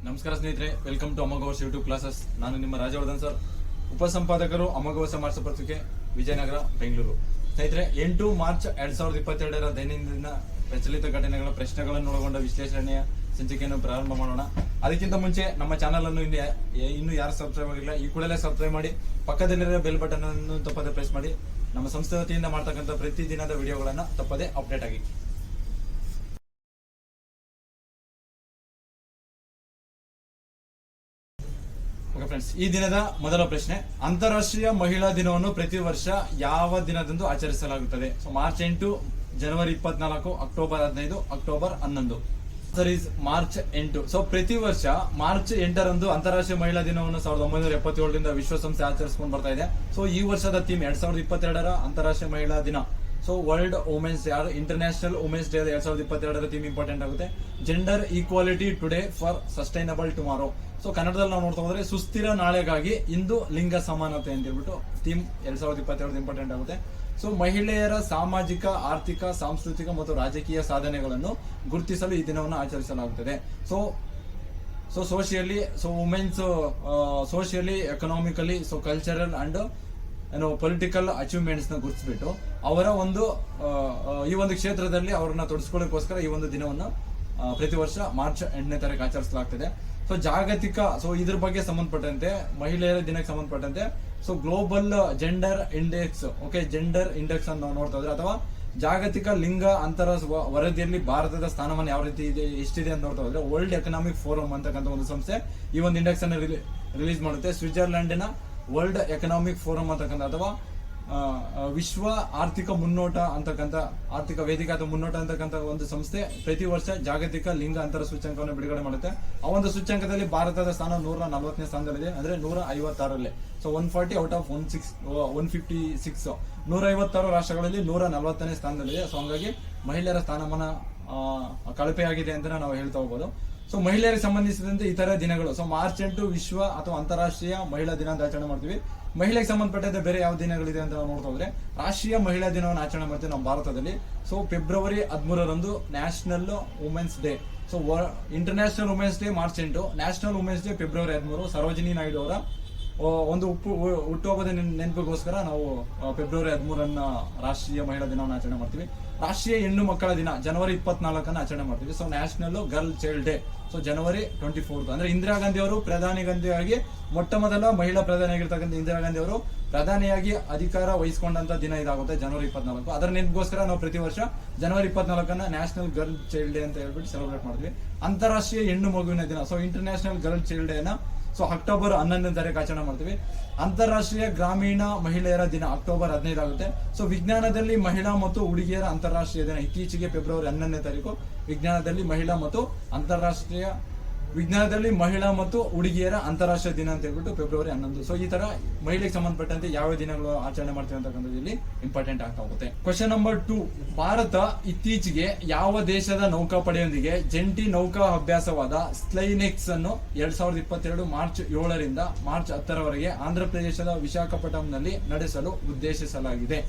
ನಮಸ್ಕಾರ ಸ್ನೇಹಿತರೆ, welcome to ಅಮೋಘವರ್ಸ್ YouTube classes. ನಾನು ನಿಮ್ಮ ರಾಜವರ್ಧನ್ ಸರ್, ಉಪಸಂಪಾದಕರು ಅಮೋಘ ಸಮಾಜ ಪತ್ರಿಕೆ, ವಿಜಯನಗರ, ಬೆಂಗಳೂರು. ಸ್ನೇಹಿತರೆ, 8 ಮಾರ್ಚ್ 2022 ದೈನಂದಿನ ಪ್ರಚಲಿತ ಘಟನೆಗಳ ಪ್ರಶ್ನೆಗಳನ್ನು ಒಳಗೊಂಡ ವಿಶ್ಲೇಷಣೆಯ ಸಂಚಿಕೆಯನ್ನು ಪ್ರಾರಂಭ ಮಾಡೋಣ. ಅದಕ್ಕಿಂತ ಮುಂಚೆ ನಮ್ಮ ಚಾನಲ್ ಅನ್ನು ಇನ್ನು ಯಾರು ಸಬ್ಸ್ಕ್ರೈಬ್ ಆಗಿಲ್ಲ, ಈ ಕೂಡಲೇ ಸಬ್ಸ್ಕ್ರೈಬ್ ಮಾಡಿ, ಪಕ್ಕದಲ್ಲಿರೋ ಬೆಲ್ ಬಟನ್ ಅನ್ನು ತಪ್ಪದೆ ಪ್ರೆಸ್ ಮಾಡಿ. ನಮ್ಮ ಸಂಸ್ಥೆ ವತಿಯಿಂದ ಮಾಡ್ತಕ್ಕಂಥ ಪ್ರತಿದಿನದ ವಿಡಿಯೋಗಳನ್ನ ತಪ್ಪದೆ ಅಪ್ಡೇಟ್ ಆಗಿ. ಫ್ರೆಂಡ್ಸ್, ಈ ದಿನದ ಮೊದಲ ಪ್ರಶ್ನೆ: ಅಂತಾರಾಷ್ಟ್ರೀಯ ಮಹಿಳಾ ದಿನವನ್ನು ಪ್ರತಿ ವರ್ಷ ಯಾವ ದಿನದಂದು ಆಚರಿಸಲಾಗುತ್ತದೆ? So March 8, January 24, October 15, October 11. Sir is March 8. So ಪ್ರತಿ ವರ್ಷ ಮಾರ್ಚ್ 8ರಂದು ಅಂತಾರಾಷ್ಟ್ರೀಯ ಮಹಿಳಾ ದಿನವನ್ನು 1977ರಿಂದ ವಿಶ್ವಸಂಸ್ಥೆ ಆಚರಿಸಿಕೊಂಡು ಬರ್ತಾ ಇದೆ. ಸೊ ಈ ವರ್ಷದ ಥೀಮ್ 2022ರ ಅಂತಾರಾಷ್ಟ್ರೀಯ ಮಹಿಳಾ ದಿನ. So world women's international women's day 2022ರ ಥೀಮ್ ಇಂಪಾರ್ಟೆಂಟ್ ಆಗುತ್ತೆ. Gender equality today for sustainable tomorrow. So ಕನ್ನಡದಲ್ಲಿ ನಾವು ನೋಡ್ತಾ ಹೋದ್ರೆ ಸುಸ್ಥಿರ ನಾಳೆಗಾಗಿ ಇಂದು ಲಿಂಗ ಸಮಾನತೆ ಅಂತ ಹೇಳ್ಬಿಟ್ಟು ಥೀಮ್ 2022 ಇಂಪಾರ್ಟೆಂಟ್ ಆಗುತ್ತೆ. ಸೊ ಮಹಿಳೆಯರ ಸಾಮಾಜಿಕ, ಆರ್ಥಿಕ, ಸಾಂಸ್ಕೃತಿಕ ಮತ್ತು ರಾಜಕೀಯ ಸಾಧನೆಗಳನ್ನು ಗುರುತಿಸಲು ಈ ದಿನವನ್ನು ಆಚರಿಸಲಾಗುತ್ತದೆ. So socially, so women's socially, economically, so cultural and political achievements ನ ಗುರುತಿಸ್ಬಿಟ್ಟು ಅವರ ಈ ಒಂದು ಕ್ಷೇತ್ರದಲ್ಲಿ ಅವರನ್ನ ತೊಡಸ್ಕೊಳ್ಳೋಕೋಸ್ಕರ ಈ ಒಂದು ದಿನವನ್ನು ಪ್ರತಿ ವರ್ಷ ಮಾರ್ಚ್ 8ನೇ ತಾರೀಕು ಆಚರಿಸಲಾಗ್ತದೆ. ಸೊ ಜಾಗತಿಕ, ಸೊ ಇದ್ರ ಬಗ್ಗೆ ಸಂಬಂಧಪಟ್ಟಂತೆ, ಮಹಿಳೆಯರ ದಿನಕ್ಕೆ ಸಂಬಂಧಪಟ್ಟಂತೆ so global gender index, gender index ಅನ್ನು ನೋಡ್ತಾ ಇದ್ರೆ, ಅಥವಾ ಜಾಗತಿಕ ಲಿಂಗ ಅಂತರ ವರದಿಯಲ್ಲಿ ಭಾರತದ ಸ್ಥಾನಮಾನ ಯಾವ ರೀತಿ ಇದೆ, ಎಷ್ಟಿದೆ ಅಂತ ನೋಡ್ತಾ ಹೋದ್ರೆ, ವರ್ಲ್ಡ್ ಎಕನಾಮಿಕ್ ಫೋರಂ ಅಂತಕ್ಕಂಥ ಒಂದು ಸಂಸ್ಥೆ ಈ ಒಂದು ಇಂಡೆಕ್ಸ್ ಅನ್ನು ರಿಲೀಸ್ ಮಾಡುತ್ತೆ. ಸ್ವಿಟ್ಜರ್ಲೆಂಡಿನ ವರ್ಲ್ಡ್ ಎಕನಾಮಿಕ್ ಫೋರಂ ಅಂತಕ್ಕಂಥ, ಅಥವಾ ವಿಶ್ವ ಆರ್ಥಿಕ ಮುನ್ನೋಟ ಅಂತಕ್ಕಂಥ, ಆರ್ಥಿಕ ವೇದಿಕೆ ಅಥವಾ ಮುನ್ನೋಟ ಅಂತಕ್ಕಂಥ ಒಂದು ಸಂಸ್ಥೆ ಪ್ರತಿ ವರ್ಷ ಜಾಗತಿಕ ಲಿಂಗ ಅಂತರ ಸೂಚ್ಯಂಕವನ್ನು ಬಿಡುಗಡೆ ಮಾಡುತ್ತೆ. ಆ ಒಂದು ಸೂಚ್ಯಂಕದಲ್ಲಿ ಭಾರತದ ಸ್ಥಾನ 140ನೇ ಸ್ಥಾನದಲ್ಲಿದೆ, ಅಂದ್ರೆ 156ರಲ್ಲಿ. ಸೊ 140 ಔಟ್ ಆಫ್ 156, 156 ರಾಷ್ಟ್ರಗಳಲ್ಲಿ 140ನೇ ಸ್ಥಾನದಲ್ಲಿದೆ. ಸೊ ಹಂಗಾಗಿ ಮಹಿಳೆಯರ ಸ್ಥಾನಮಾನ ಕಳಪೆಯಾಗಿದೆ ಅಂತ ನಾವು ಹೇಳ್ತಾ ಹೋಗ್ಬೋದು. ಸೊ ಮಹಿಳೆಯರಿಗೆ ಸಂಬಂಧಿಸಿದಂತೆ ಇತರ ದಿನಗಳು: ಸೊ ಮಾರ್ಚ್ 8 ವಿಶ್ವ ಅಥವಾ ಅಂತಾರಾಷ್ಟ್ರೀಯ ಮಹಿಳಾ ದಿನ ಅಂತ ಆಚರಣೆ ಮಾಡ್ತೀವಿ. ಮಹಿಳೆಗೆ ಸಂಬಂಧಪಟ್ಟಂತೆ ಬೇರೆ ಯಾವ ದಿನಗಳಿದೆ ಅಂತ ನಾವು ನೋಡ್ತಾ ಹೋದ್ರೆ, ರಾಷ್ಟ್ರೀಯ ಮಹಿಳಾ ದಿನವನ್ನು ಆಚರಣೆ ಮಾಡ್ತೀವಿ ನಮ್ಮ ಭಾರತದಲ್ಲಿ. ಸೊ ಫೆಬ್ರವರಿ 13ರಂದು national women's day. So international women's day March 8, national women's day February 13. Sarojini Naidu ಅವರ ಒಂದು ಹುಟ್ಟುಹಬ್ಬದ ನೆನಪಿಗೋಸ್ಕರ ನಾವು ಫೆಬ್ರವರಿ 13 ರಾಷ್ಟ್ರೀಯ ಮಹಿಳಾ ದಿನವನ್ನು ಆಚರಣೆ ಮಾಡ್ತೀವಿ. ರಾಷ್ಟ್ರೀಯ ಹೆಣ್ಣು ಮಕ್ಕಳ ದಿನ ಜನವರಿ 24 ಆಚರಣೆ ಮಾಡ್ತೀವಿ. So national girl child day so January 24. ಅಂದ್ರೆ ಇಂದಿರಾ ಗಾಂಧಿ ಅವರು ಪ್ರಧಾನಿ ಗಾಂಧಿಯಾಗಿ ಮೊಟ್ಟ ಮೊದಲ ಮಹಿಳಾ ಪ್ರಧಾನಿ ಆಗಿರ್ತಕ್ಕಂಥ ಇಂದಿರಾ ಗಾಂಧಿ ಅವರು ಪ್ರಧಾನಿಯಾಗಿ ಅಧಿಕಾರ ವಹಿಸಿಕೊಂಡಂತ ದಿನ ಇದಾಗುತ್ತೆ, ಜನವರಿ 24. ಅದರ ನೆನಪಿಗೋಸ್ಕರ ನಾವು ಪ್ರತಿ ವರ್ಷ ಜನವರಿ 24 ನ್ಯಾಷನಲ್ ಗರ್ಲ್ ಚೈಲ್ಡ್ ಡೇ ಅಂತ ಹೇಳ್ಬಿಟ್ಟು ಸೆಲೆಬ್ರೇಟ್ ಮಾಡ್ತೀವಿ. ಅಂತಾರಾಷ್ಟ್ರೀಯ ಹೆಣ್ಣು ಮಗುವಿನ ದಿನ, ಸೊ ಇಂಟರ್ನ್ಯಾಷನಲ್ ಗರ್ಲ್ ಚೈಲ್ಡ್ ಡೇನ ಸೊ ಅಕ್ಟೋಬರ್ 11ನೇ ತಾರೀಕು ಆಚರಣೆ ಮಾಡ್ತೀವಿ. ಅಂತಾರಾಷ್ಟ್ರೀಯ ಗ್ರಾಮೀಣ ಮಹಿಳೆಯರ ದಿನ ಅಕ್ಟೋಬರ್ 15 ಆಗುತ್ತೆ. ಸೊ ವಿಜ್ಞಾನದಲ್ಲಿ ಮಹಿಳಾ ಮತ್ತು ಹುಡುಗಿಯರ ಅಂತಾರಾಷ್ಟ್ರೀಯ ದಿನ ಇತ್ತೀಚೆಗೆ ಫೆಬ್ರವರಿ 11ನೇ ತಾರೀಕು ವಿಜ್ಞಾನದಲ್ಲಿ ಮಹಿಳಾ ಮತ್ತು ಹುಡುಗಿಯರ ಅಂತಾರಾಷ್ಟ್ರೀಯ ದಿನ ಅಂತ ಹೇಳ್ಬಿಟ್ಟು ಫೆಬ್ರವರಿ 11. ಸೊ ಈ ತರ ಮಹಿಳೆಗೆ ಸಂಬಂಧಪಟ್ಟಂತೆ ಯಾವ ದಿನಗಳು ಆಚರಣೆ ಮಾಡ್ತೀವಿ ಅಂತಕ್ಕಂಥದ್ದು ಇಲ್ಲಿ ಇಂಪಾರ್ಟೆಂಟ್ ಆಗ್ತಾ ಹೋಗುತ್ತೆ. ಕ್ವಶನ್ ನಂಬರ್ 2: ಭಾರತ ಇತ್ತೀಚೆಗೆ ಯಾವ ದೇಶದ ನೌಕಾಪಡೆಯೊಂದಿಗೆ ಜಂಟಿ ನೌಕಾ ಅಭ್ಯಾಸವಾದ ಸ್ಲೈನೆಕ್ಸ್ ಅನ್ನು 2022 ಮಾರ್ಚ್ 7ರಿಂದ ಮಾರ್ಚ್ 10ರವರೆಗೆ ಆಂಧ್ರಪ್ರದೇಶದ ವಿಶಾಖಪಟ್ಟಣಂನಲ್ಲಿ ನಡೆಸಲು ಉದ್ದೇಶಿಸಲಾಗಿದೆ?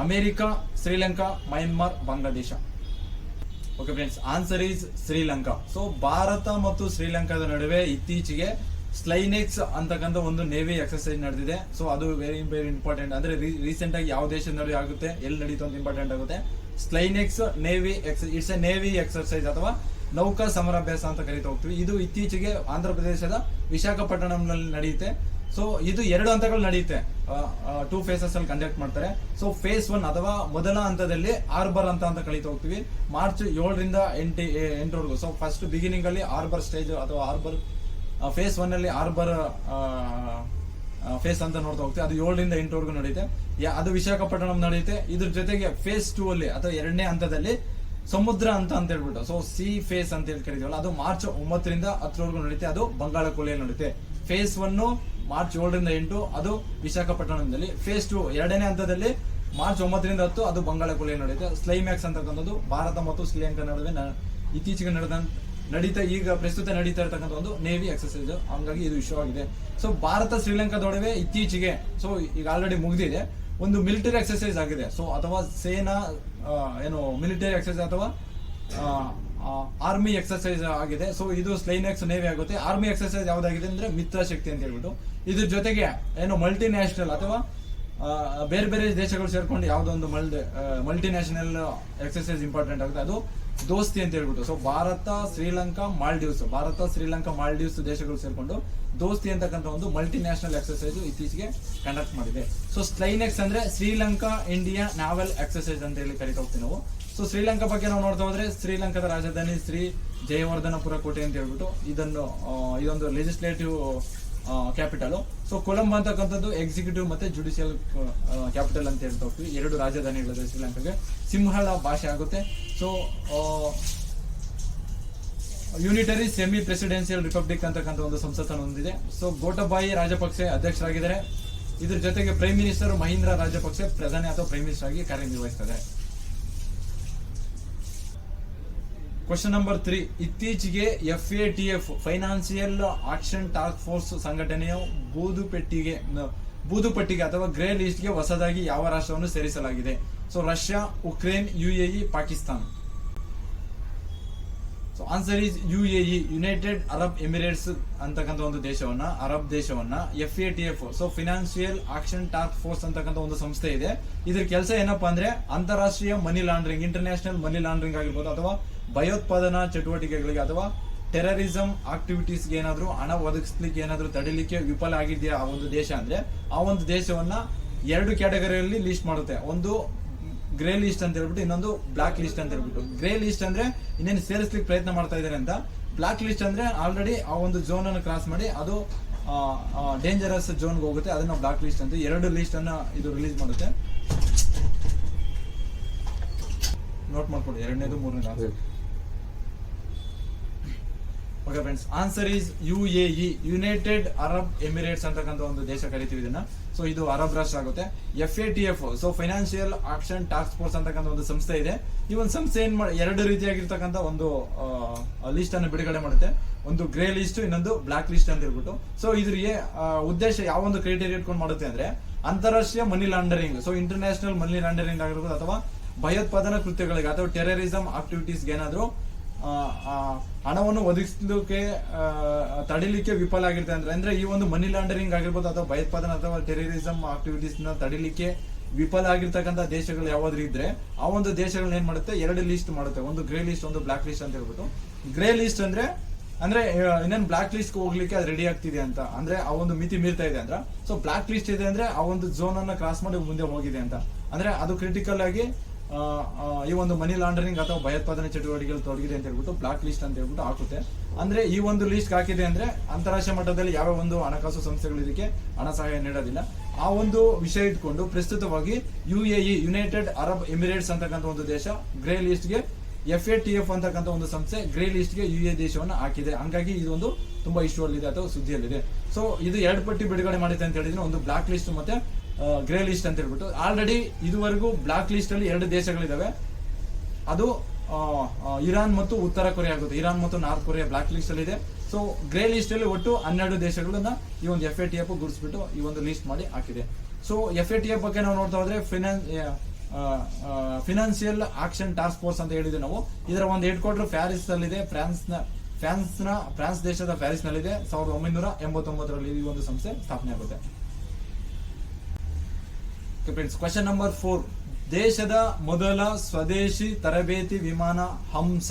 America, Sri Lanka, Myanmar, Bangladesh. Okay friends, answer is Sri Lanka. So Bharat ಮತ್ತು ಶ್ರೀಲಂಕಾದ ನಡುವೆ ಇತ್ತೀಚೆಗೆ ಸ್ಲೈನೆಕ್ಸ್ ಅಂತಕ್ಕಂಥ ಒಂದು ನೇವಿ ಎಕ್ಸರ್ಸೈಸ್ ನಡೆದಿದೆ. ಸೊ ಅದು ವೆರಿ ವೆರಿ ಇಂಪಾರ್ಟೆಂಟ್. ಅಂದ್ರೆ ರೀಸೆಂಟ್ ಆಗಿ ಯಾವ ದೇಶದ ನಡುವೆ ಆಗುತ್ತೆ, ಎಲ್ಲಿ ನಡೀತು ಅಂತ ಇಂಪಾರ್ಟೆಂಟ್ ಆಗುತ್ತೆ. SLINEX navy it's a navy exercise ಅಥವಾ ನೌಕಾ ಸಮರಾಭ್ಯಾಸ ಅಂತ ಕರೀತಾ ಹೋಗ್ತೀವಿ. ಇದು ಇತ್ತೀಚೆಗೆ ಆಂಧ್ರಪ್ರದೇಶದ ವಿಶಾಖಪಟ್ಟಣಂನಲ್ಲಿ ನಡೆಯುತ್ತೆ. ಸೊ ಇದು 2 ಹಂತಗಳು ನಡೆಯುತ್ತೆ, 2 ಫೇಸಸ್ ಅಲ್ಲಿ ಕಂಡಕ್ಟ್ ಮಾಡ್ತಾರೆ. ಸೊ ಫೇಸ್ 1 ಅಥವಾ ಮೊದಲ ಹಂತದಲ್ಲಿ ಆರ್ಬರ್ ಅಂತ ಕಳೀತಾ ಹೋಗ್ತೀವಿ, ಮಾರ್ಚ್ 7ರಿಂದ 8ವರೆಗೂ. ಸೊ ಫಸ್ಟ್ ಬಿಗಿನಿಂಗ್ ಅಲ್ಲಿ ಆರ್ಬರ್ ಸ್ಟೇಜ್ ಅಥವಾ ಆರ್ಬರ್ ಫೇಸ್ 1 ಅಲ್ಲಿ ಆರ್ಬರ್ ಫೇಸ್ ಅಂತ ನೋಡ್ತಾ ಹೋಗ್ತೀವಿ. ಅದು 7ರಿಂದ 8ವರೆಗೂ ನಡೆಯುತ್ತೆ. ಅದು ವಿಶಾಖಪಟ್ಟಣಂ ನಡೆಯುತ್ತೆ. ಇದ್ರ ಜೊತೆಗೆ ಫೇಸ್ 2 ಅಲ್ಲಿ ಅಥವಾ 2ನೇ ಹಂತದಲ್ಲಿ ಸಮುದ್ರ ಅಂತ ಹೇಳ್ಬಿಟ್ಟು, ಸೊ ಸಿ ಫೇಸ್ ಅಂತ ಹೇಳಿ ಕರೀತೀವಲ್ಲ, ಅದು ಮಾರ್ಚ್ 9ರಿಂದ 10ರವರೆಗೂ ನಡೆಯುತ್ತೆ. ಅದು ಬಂಗಾಳ ಕೊಲ್ಲಿಯಲ್ಲಿ ನಡೆಯುತ್ತೆ. ಫೇಸ್ 1 ಮಾರ್ಚ್ 7ರಿಂದ 8, ಅದು ವಿಶಾಖಪಟ್ಟಣಂದಲ್ಲಿ. ಫೇಸ್ 2 2ನೇ ಹಂತದಲ್ಲಿ ಮಾರ್ಚ್ 9ರಿಂದ 10, ಅದು ಬಂಗಾಳ ಕೊಲ್ಲಿಯಲ್ಲಿ ನಡೆಯುತ್ತೆ. ಸ್ಲೈಮ್ಯಾಕ್ಸ್ ಅಂತಕ್ಕಂಥದ್ದು ಭಾರತ ಮತ್ತು ಶ್ರೀಲಂಕಾ ನಡುವೆ ಇತ್ತೀಚೆಗೆ ಈಗ ಪ್ರಸ್ತುತ ನಡೀತಾ ಇರತಕ್ಕಂಥ ಒಂದು ನೇವಿ ಎಕ್ಸರ್ಸೈಸ್. ಹಂಗಾಗಿ ಇದು ವಿಷಯವಾಗಿದೆ. ಸೊ ಭಾರತ ಶ್ರೀಲಂಕಾದೊಡವೆ ಇತ್ತೀಚೆಗೆ, ಸೊ ಈಗ ಆಲ್ರೆಡಿ ಮುಗಿದಿದೆ, ಒಂದು ಮಿಲಿಟರಿ ಎಕ್ಸರ್ಸೈಸ್ ಆಗಿದೆ. ಸೊ ಅಥವಾ ಸೇನಾ ಮಿಲಿಟರಿ ಎಕ್ಸರ್ಸೈಸ್ ಅಥವಾ ಆರ್ಮಿ ಎಕ್ಸರ್ಸೈಸ್ ಆಗಿದೆ. ಸೊ ಇದು ಸ್ಲೈನೆಕ್ಸ್ ನೇವಿ ಆಗುತ್ತೆ. ಆರ್ಮಿ ಎಕ್ಸರ್ಸೈಸ್ ಯಾವ್ದಾಗಿದೆ ಅಂದ್ರೆ ಮಿತ್ರ ಶಕ್ತಿ ಅಂತ ಹೇಳ್ಬಿಟ್ಟು. ಇದ್ರ ಜೊತೆಗೆ ಏನು ಮಲ್ಟಿ ನ್ಯಾಷನಲ್ ಅಥವಾ ಬೇರೆ ಬೇರೆ ದೇಶಗಳು ಸೇರ್ಕೊಂಡು ಯಾವ್ದೋ ಒಂದು ಮಲ್ಟಿ ನ್ಯಾಷನಲ್ ಎಕ್ಸರ್ಸೈಸ್ ಇಂಪಾರ್ಟೆಂಟ್ ಆಗುತ್ತೆ, ಅದು ದೋಸ್ತಿ ಅಂತ ಹೇಳ್ಬಿಟ್ಟು. ಸೊ ಭಾರತ ಶ್ರೀಲಂಕಾ ಮಾಲ್ಡೀವ್ಸ್ ದೇಶಗಳು ಸೇರ್ಕೊಂಡು ದೋಸ್ತಿ ಅಂತಕ್ಕಂಥ ಒಂದು ಮಲ್ಟಿ ನ್ಯಾಷನಲ್ ಎಕ್ಸರ್ಸೈಸ್ ಇತ್ತೀಚೆಗೆ ಕಂಡಕ್ಟ್ ಮಾಡಿದೆ. ಸೊ ಸ್ಲೈನೆಕ್ಸ್ ಅಂದ್ರೆ ಶ್ರೀಲಂಕಾ ಇಂಡಿಯಾ ನಾವಲ್ ಎಕ್ಸರ್ಸೈಸ್ ಅಂತ ಹೇಳಿ ಕರಿತಾ ಹೋಗ್ತೀವಿ ನಾವು. ಸೊ ಶ್ರೀಲಂಕಾ ಬಗ್ಗೆ ನಾವು ನೋಡ್ತಾ ಹೋದ್ರೆ ಶ್ರೀಲಂಕಾದ ರಾಜಧಾನಿ ಶ್ರೀ ಜಯವರ್ಧನಪುರ ಕೋಟೆ ಅಂತ ಹೇಳ್ಬಿಟ್ಟು ಇದೊಂದು ಲೆಜಿಸ್ಲೇಟಿವ್ ಕ್ಯಾಪಿಟಲ್. ಸೊ ಕೊಲಂಬೋ ಅಂತಕ್ಕಂಥದ್ದು ಎಕ್ಸಿಕ್ಯೂಟಿವ್ ಮತ್ತೆ ಜುಡಿಷಿಯಲ್ ಕ್ಯಾಪಿಟಲ್ ಅಂತ ಹೇಳ್ತಾ ಹೋಗ್ತೀವಿ. 2 ರಾಜಧಾನಿಗಳಿದೆ ಶ್ರೀಲಂಕಾಗೆ. ಸಿಂಹಳ ಭಾಷೆ ಆಗುತ್ತೆ. ಸೊ ಯೂನಿಟರಿ ಸೆಮಿ ಪ್ರೆಸಿಡೆನ್ಸಿಯಲ್ ರಿಪಬ್ಲಿಕ್ ಅಂತಕ್ಕಂಥ ಒಂದು ಸಂಸತ್ತನ್ನು ಹೊಂದಿದೆ. ಸೊ ಗೋಟಬಾಯಿ ರಾಜಪಕ್ಸೆ ಅಧ್ಯಕ್ಷರಾಗಿದ್ದಾರೆ. ಇದ್ರ ಜೊತೆಗೆ ಪ್ರೈಮ್ ಮಿನಿಸ್ಟರ್ ಮಹೀಂದ್ರ ರಾಜಪಕ್ಸೆ ಪ್ರಧಾನಿ ಅಥವಾ ಪ್ರೈಮ್ ಮಿನಿಸ್ಟರ್ ಆಗಿ ಕಾರ್ಯನಿರ್ವಹಿಸ್ತಾರೆ. Question number 3. ಇತ್ತೀಚೆಗೆ FATF financial action task force ಸಂಘಟನೆಯು ಬೂದುಪಟ್ಟಿಗೆ ಅಥವಾ ಗ್ರೇ ಲಿಸ್ಟ್ಗೆ ಹೊಸದಾಗಿ ಯಾವ ರಾಷ್ಟ್ರವನ್ನು ಸೇರಿಸಲಾಗಿದೆ? So Russia, Ukraine, UAE, Pakistan. So answer is UAE, United Arab Emirates ಅಂತಕ್ಕಂಥ ಒಂದು ಅರಬ್ ದೇಶವನ್ನ FATF, so financial action task force ಅಂತಕ್ಕಂಥ ಒಂದು ಸಂಸ್ಥೆ ಇದೆ. ಇದ್ರ ಕೆಲಸ ಏನಪ್ಪಾ ಅಂದ್ರೆ ಅಂತಾರಾಷ್ಟ್ರೀಯ money laundering, international money laundering ಆಗಿರ್ಬೋದು, ಅಥವಾ ಭಯೋತ್ಪಾದನಾ ಚಟುವಟಿಕೆಗಳಿಗೆ ಅಥವಾ ಟೆರರಿಸಂ ಆಕ್ಟಿವಿಟೀಸ್ಗೆ ಏನಾದ್ರು ಹಣ ಒದಗಿಸ್ಲಿಕ್ಕೆ ಏನಾದ್ರು ತಡಿಲಿಕ್ಕೆ ವಿಫಲ ಆಗಿದೆಯಾ ಆ ಒಂದು ದೇಶ ಅಂದ್ರೆ ಆ ಒಂದು ದೇಶವನ್ನ 2 ಕ್ಯಾಟಗರಿಯಲ್ಲಿ ಲಿಸ್ಟ್ ಮಾಡುತ್ತೆ. ಒಂದು ಗ್ರೇ ಲಿಸ್ಟ್ ಅಂತ ಹೇಳ್ಬಿಟ್ಟು, ಇನ್ನೊಂದು ಬ್ಲಾಕ್ ಲಿಸ್ಟ್ ಅಂತ ಹೇಳ್ಬಿಟ್ಟು. ಗ್ರೇ ಲಿಸ್ಟ್ ಅಂದ್ರೆ ಇನ್ನೇನು ಸೇರಿಸ್ಲಿಕ್ಕೆ ಪ್ರಯತ್ನ ಮಾಡ್ತಾ ಇದ್ದಾರೆ ಅಂತ. ಬ್ಲಾಕ್ ಲಿಸ್ಟ್ ಅಂದ್ರೆ ಆಲ್ರೆಡಿ ಆ ಒಂದು ಝೋನ್ ಅನ್ನು ಕ್ರಾಸ್ ಮಾಡಿ ಅದು ಡೇಂಜರಸ್ ಝೋನ್ಗೆ ಹೋಗುತ್ತೆ, ಅದನ್ನ ಬ್ಲಾಕ್ ಲಿಸ್ಟ್ ಅಂತ. 2 ಲಿಸ್ಟ್ ಅನ್ನ ಇದು ರಿಲೀಸ್ ಮಾಡುತ್ತೆ. ನೋಟ್ ಮಾಡ್ಕೊಳ್ಳಿ, 2ನೇದು 3ನೇದು. Okay friends, answer is UAE, United Arab Emirates ಅಂತಕ್ಕಂಥ ಒಂದು ದೇಶ ಕರಿತೀವಿ ಇದನ್ನ. ಸೊ ಇದು ಅರಬ್ ರಾಷ್ಟ್ರ ಆಗುತ್ತೆ. FATF, so financial action task force ಅಂತಕ್ಕಂಥ ಒಂದು ಸಂಸ್ಥೆ ಇದೆ. ಈ ಒಂದು ಸಂಸ್ಥೆ ಏನ್ 2 ರೀತಿಯಾಗಿರ್ತಕ್ಕಂಥ ಒಂದು ಲಿಸ್ಟ್ ಅನ್ನು ಬಿಡುಗಡೆ ಮಾಡುತ್ತೆ. ಒಂದು ಗ್ರೇ ಲಿಸ್ಟ್, ಇನ್ನೊಂದು ಬ್ಲಾಕ್ ಲಿಸ್ಟ್ ಅಂತ ಹೇಳ್ಬಿಟ್ಟು. ಸೊ ಇದ್ರಿಗೆ ಉದ್ದೇಶ ಯಾವ ಒಂದು ಕ್ರೈಟೇರಿಯಾ ಇಟ್ಕೊಂಡು ಮಾಡುತ್ತೆ ಅಂದ್ರೆ ಅಂತಾರಾಷ್ಟ್ರೀಯ money laundering, so international money laundering ಆಗಿರ್ಬೋದು, ಅಥವಾ ಭಯೋತ್ಪಾದನಾ ಕೃತ್ಯಗಳಿಗೆ ಅಥವಾ ಟೆರರಿಸಂ ಆಕ್ಟಿವಿಟೀಸ್ಗೆ ಏನಾದ್ರು ಹಣವನ್ನು ಒದಗಿಸಲಿಕ್ಕೆ ತಡಿಲಿಕ್ಕೆ ವಿಫಲ ಆಗಿರುತ್ತೆ ಅಂದ್ರೆ ಈ ಒಂದು ಮನಿ ಲಾಂಡರಿಂಗ್ ಆಗಿರ್ಬೋದು ಅಥವಾ ಭಯೋತ್ಪಾದನಾ ಅಥವಾ ಟೆರರಿಸಂ ಆಕ್ಟಿವಿಟೀಸ್ ನ ತಡಿಲಿಕ್ಕೆ ವಿಫಲ ಆಗಿರ್ತಕ್ಕಂಥ ದೇಶಗಳು ಯಾವ್ದಾದ್ರು ಇದ್ರೆ ಆ ಒಂದು ದೇಶಗಳನ್ನ ಏನ್ ಮಾಡುತ್ತೆ, 2 ಲಿಸ್ಟ್ ಮಾಡುತ್ತೆ. ಒಂದು ಗ್ರೇ ಲಿಸ್ಟ್, ಒಂದು ಬ್ಲಾಕ್ ಲಿಸ್ಟ್ ಅಂತ ಹೇಳ್ಬಿಟ್ಟು. ಗ್ರೇ ಲಿಸ್ಟ್ ಅಂದ್ರೆ ಇನ್ನೇನು ಬ್ಲಾಕ್ ಲಿಸ್ಟ್ ಹೋಗ್ಲಿಕ್ಕೆ ಅದು ರೆಡಿ ಆಗ್ತಿದೆ ಅಂತ, ಅಂದ್ರೆ ಆ ಒಂದು ಮಿತಿ ಮೀರ್ತಾ ಇದೆ ಅಂತ. ಸೊ ಬ್ಲಾಕ್ ಲಿಸ್ಟ್ ಇದೆ ಅಂದ್ರೆ ಆ ಒಂದು ಝೋನ್ ಅನ್ನ ಕ್ರಾಸ್ ಮಾಡಿ ಮುಂದೆ ಹೋಗಿದೆ ಅಂತ, ಅಂದ್ರೆ ಅದು ಕ್ರಿಟಿಕಲ್ ಆಗಿ ಈ ಒಂದು ಮನಿ ಲಾಂಡರಿಂಗ್ ಅಥವಾ ಭಯೋತ್ಪಾದನೆ ಚಟುವಟಿಕೆಗಳು ತೊಡಗಿದೆ ಅಂತ ಹೇಳ್ಬಿಟ್ಟು ಬ್ಲಾಕ್ ಲಿಸ್ಟ್ ಅಂತ ಹೇಳ್ಬಿಟ್ಟು ಹಾಕುತ್ತೆ. ಅಂದ್ರೆ ಈ ಒಂದು ಲಿಸ್ಟ್ ಹಾಕಿದೆ ಅಂದ್ರೆ ಅಂತಾರಾಷ್ಟ್ರೀಯ ಮಟ್ಟದಲ್ಲಿ ಯಾವ ಒಂದು ಹಣಕಾಸು ಸಂಸ್ಥೆಗಳು ಇದಕ್ಕೆ ಹಣ ಸಹಾಯ ನೀಡೋದಿಲ್ಲ. ಆ ಒಂದು ವಿಷಯ ಇಟ್ಕೊಂಡು ಪ್ರಸ್ತುತವಾಗಿ UAE, ಯುನೈಟೆಡ್ ಅರಬ್ ಎಮಿರೇಟ್ಸ್ ಅಂತಕ್ಕಂಥ ಒಂದು ದೇಶ ಗ್ರೇ ಲಿಸ್ಟ್ಗೆ, FATF ಅಂತಕ್ಕಂಥ ಒಂದು ಸಂಸ್ಥೆ ಗ್ರೇ ಲಿಸ್ಟ್ಗೆ UAE ದೇಶವನ್ನ ಹಾಕಿದೆ. ಹಂಗಾಗಿ ಇದೊಂದು ತುಂಬಾ ಇಶ್ಯೂ ಅಲ್ಲಿದೆ ಅಥವಾ ಸುದ್ದಿಯಲ್ಲಿದೆ. ಸೊ ಇದು 2 ಪಟ್ಟಿ ಬಿಡುಗಡೆ ಮಾಡಿದೆ ಅಂತ ಹೇಳಿದ್ರೆ, ಒಂದು ಬ್ಲಾಕ್ ಲಿಸ್ಟ್ ಮತ್ತೆ ಗ್ರೇ ಲಿಸ್ಟ್ ಅಂತ ಹೇಳ್ಬಿಟ್ಟು. ಆಲ್ರೆಡಿ ಇದುವರೆಗೂ ಬ್ಲಾಕ್ ಲಿಸ್ಟ್ ಅಲ್ಲಿ 2 ದೇಶಗಳಿದಾವೆ, ಅದು ಇರಾನ್ ಮತ್ತು ಉತ್ತರ ಕೊರಿಯಾ ಆಗುತ್ತೆ. ಇರಾನ್ ಮತ್ತು ನಾರ್ತ್ ಕೊರಿಯಾ ಬ್ಲಾಕ್ ಲಿಸ್ಟ್ ಅಲ್ಲಿ ಇದೆ. ಸೊ ಗ್ರೇ ಲಿಸ್ಟ್ ಅಲ್ಲಿ ಒಟ್ಟು 12 ದೇಶಗಳನ್ನ ಈ ಒಂದು FATF ಗುರುತಿಸ್ಬಿಟ್ಟು ಈ ಒಂದು ಲಿಸ್ಟ್ ಮಾಡಿ ಹಾಕಿದೆ. ಸೊ FATF ಬಗ್ಗೆ ನಾವು ನೋಡ್ತಾ ಹೋದ್ರೆ ಫಿನಾನ್ಸಿಯಲ್ ಆಕ್ಷನ್ ಟಾಸ್ಕ್ ಫೋರ್ಸ್ ಅಂತ ಹೇಳಿದ್ವಿ ನಾವು. ಇದರ ಒಂದು ಹೆಡ್ ಕ್ವಾರ್ಟರ್ ಪ್ಯಾರಿಸ್ ನಲ್ಲಿದೆ, ಫ್ರಾನ್ಸ್ ದೇಶದ ಪ್ಯಾರಿಸ್ ನಲ್ಲಿದೆ. 1989ರಲ್ಲಿ ಈ ಒಂದು ಸಂಸ್ಥೆ ಸ್ಥಾಪನೆ ಆಗುತ್ತೆ. Question number 4. ದೇಶದ ಮೊದಲ ಸ್ವದೇಶಿ ತರಬೇತಿ ವಿಮಾನ ಹಂಸ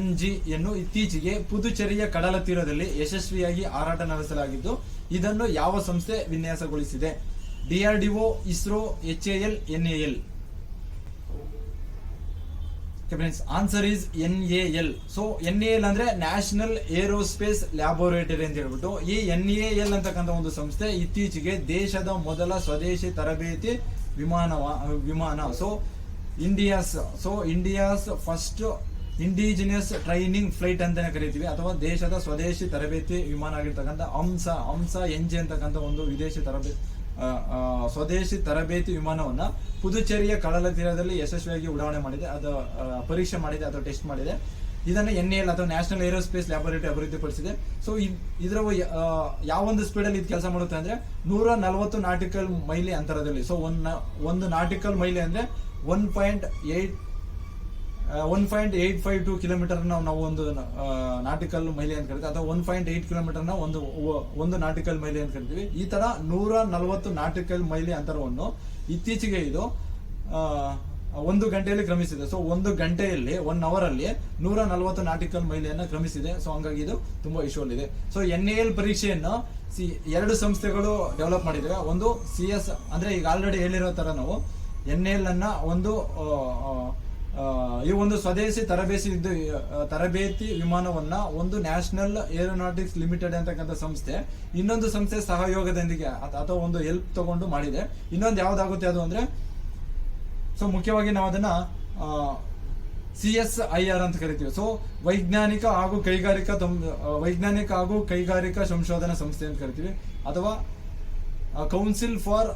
NG ಯನ್ನು ಇತ್ತೀಚೆಗೆ ಪುದುಚೇರಿಯ ಕಡಲ ತೀರದಲ್ಲಿ ಯಶಸ್ವಿಯಾಗಿ ಹಾರಾಟ ನಡೆಸಲಾಗಿದ್ದು, ಇದನ್ನು ಯಾವ ಸಂಸ್ಥೆ ವಿನ್ಯಾಸಗೊಳಿಸಿದೆ? DRDO, ISRO, HAL, NAL. Answer is NAL. So NAL ಅಂದ್ರೆ ನ್ಯಾಷನಲ್ ಏರೋಸ್ಪೇಸ್ ಲ್ಯಾಬೋರೇಟರಿ ಅಂತ ಹೇಳ್ಬಿಟ್ಟು. ಈ NAL ಅಂತಕ್ಕಂಥ ಒಂದು ಸಂಸ್ಥೆ ಇತ್ತೀಚೆಗೆ ದೇಶದ ಮೊದಲ ಸ್ವದೇಶಿ ತರಬೇತಿ ವಿಮಾನ so India's first indigenous training flight ಅಂತಾನೆ ಕರಿತೀವಿ, ಅಥವಾ ದೇಶದ ಸ್ವದೇಶಿ ತರಬೇತಿ ವಿಮಾನ ಆಗಿರ್ತಕ್ಕಂಥ ಹಂಸ NG ಅಂತಕ್ಕಂಥ ಒಂದು ವಿದೇಶಿ ಸ್ವದೇಶಿ ತರಬೇತಿ ವಿಮಾನವನ್ನ ಪುದುಚೇರಿಯ ಕಡಲ ತೀರದಲ್ಲಿ ಯಶಸ್ವಿಯಾಗಿ ಉಡಾವಣೆ ಮಾಡಿದೆ, ಅದು ಪರೀಕ್ಷೆ ಮಾಡಿದೆ ಅಥವಾ ಟೆಸ್ಟ್ ಮಾಡಿದೆ. ಇದನ್ನ NAL ಅಥವಾ ನ್ಯಾಷನಲ್ ಏರೋಸ್ಪೇಸ್ ಲ್ಯಾಬೋರೇಟರಿ ಅಭಿವೃದ್ಧಿಪಡಿಸಿದೆ. ಸೊ ಇದರ ಯಾವ ಒಂದು ಸ್ಪೀಡ್ ಅಲ್ಲಿ ಇದು ಕೆಲಸ ಮಾಡುತ್ತೆ ಅಂದ್ರೆ 140 ನಾಟಿಕಲ್ ಮೈಲಿ ಅಂತರದಲ್ಲಿ. ಸೊ ಒಂದು ನಾಟಿಕಲ್ ಮೈಲಿ ಅಂದ್ರೆ 1.8 1.852 ಕಿಲೋಮೀಟರ್ ನಾವು ಒಂದು ನಾಟಿಕಲ್ ಮೈಲಿ ಅಂತ ಕರಿತೀವಿ, ಅಥವಾ 1.8 ಕಿಲೋಮೀಟರ್ ಒಂದು ನಾಟಿಕಲ್ ಮೈಲಿ ಅಂತ ಕರಿತೀವಿ. ಈ ತರ 140 ನಾಟಿಕಲ್ ಮೈಲಿ ಅಂತರವನ್ನು ಇತ್ತೀಚೆಗೆ ಇದು 1 ಗಂಟೆಯಲ್ಲಿ ಕ್ರಮಿಸಿದೆ. ಸೊ 1 ಗಂಟೆಯಲ್ಲಿ 1 ಅವರ್ ಅಲ್ಲಿ 140 ನಾಟಿಕಲ್ ಮೈಲಿಯನ್ನ ಕ್ರಮಿಸಿದೆ. ಸೊ ಹಂಗಾಗಿ ಇದು ತುಂಬಾ ಯೂಶುವಲ್ ಇದೆ. ಸೊ NAL ಪರೀಕ್ಷೆಯನ್ನು 2 ಸಂಸ್ಥೆಗಳು ಡೆವಲಪ್ ಮಾಡಿದ್ದೇವೆ. ಒಂದು CS ಅಂದ್ರೆ ಈಗ ಆಲ್ರೆಡಿ ಹೇಳಿರೋ ತರ ನಾವು NAL ಅನ್ನ ಈ ಒಂದು ಸ್ವದೇಶಿ ತರಬೇತಿ ವಿಮಾನವನ್ನ ಒಂದು ನ್ಯಾಷನಲ್ ಏರೋನಾಟಿಕ್ಸ್ ಲಿಮಿಟೆಡ್ ಅಂತಕ್ಕಂಥ ಸಂಸ್ಥೆ ಇನ್ನೊಂದು ಸಂಸ್ಥೆ ಸಹಯೋಗದೊಂದಿಗೆ ಅಥವಾ ಒಂದು ಹೆಲ್ಪ್ ತಗೊಂಡು ಮಾಡಿದೆ. ಇನ್ನೊಂದು ಯಾವ್ದಾಗುತ್ತೆ ಅದು ಅಂದ್ರೆ, ಸೊ ಮುಖ್ಯವಾಗಿ ನಾವು ಅದನ್ನ CSIR ಅಂತ ಕರಿತೀವಿ. ಸೊ ವೈಜ್ಞಾನಿಕ ಹಾಗೂ ಕೈಗಾರಿಕಾ ಸಂಶೋಧನಾ ಸಂಸ್ಥೆ ಅಂತ ಕರಿತೀವಿ, ಅಥವಾ council for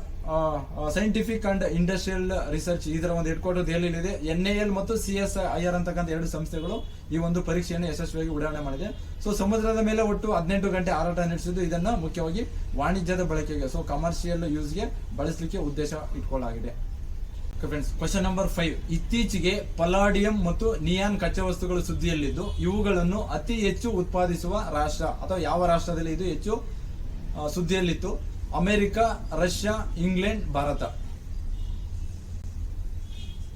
scientific and industrial research. ಇದರ ಒಂದು ಹೆಡ್ ಕ್ವಾರ್ಟರ್ ದೆಹಲಿಯಲ್ಲಿದೆ. NAL ಮತ್ತು CSIR ಅಂತಕ್ಕಂಥ 2 ಸಂಸ್ಥೆಗಳು ಈ ಒಂದು ಪರೀಕ್ಷೆಯನ್ನು ಯಶಸ್ವಿಯಾಗಿ ಉಡಾವಣೆ ಮಾಡಿದೆ. ಸೊ ಸಮುದ್ರದ ಮೇಲೆ ಒಟ್ಟು 18 ಗಂಟೆ ಹಾರಾಟ ನಡೆಸಿದ್ದು. ಇದನ್ನ ಮುಖ್ಯವಾಗಿ ವಾಣಿಜ್ಯದ ಬಳಕೆಗೆ, ಸೊ ಕಮರ್ಷಿಯಲ್ ಯೂಸ್ಗೆ ಬಳಸಲಿಕ್ಕೆ ಉದ್ದೇಶ ಇಟ್ಕೊಳ್ಳಲಾಗಿದೆ. Friends, question number 5. ಇತ್ತೀಚೆಗೆ ಪಲಾಡಿಯಂ ಮತ್ತು ನಿಯಾನ್ ಕಚ್ಚಾ ವಸ್ತುಗಳು ಸುದ್ದಿಯಲ್ಲಿದ್ದು, ಇವುಗಳನ್ನು ಅತಿ ಹೆಚ್ಚು ಉತ್ಪಾದಿಸುವ ರಾಷ್ಟ್ರ ಅಥವಾ ಯಾವ ರಾಷ್ಟ್ರದಲ್ಲಿ ಇದು ಹೆಚ್ಚು ಸುದ್ದಿಯಲ್ಲಿತ್ತು? America, Russia, England, Bharat.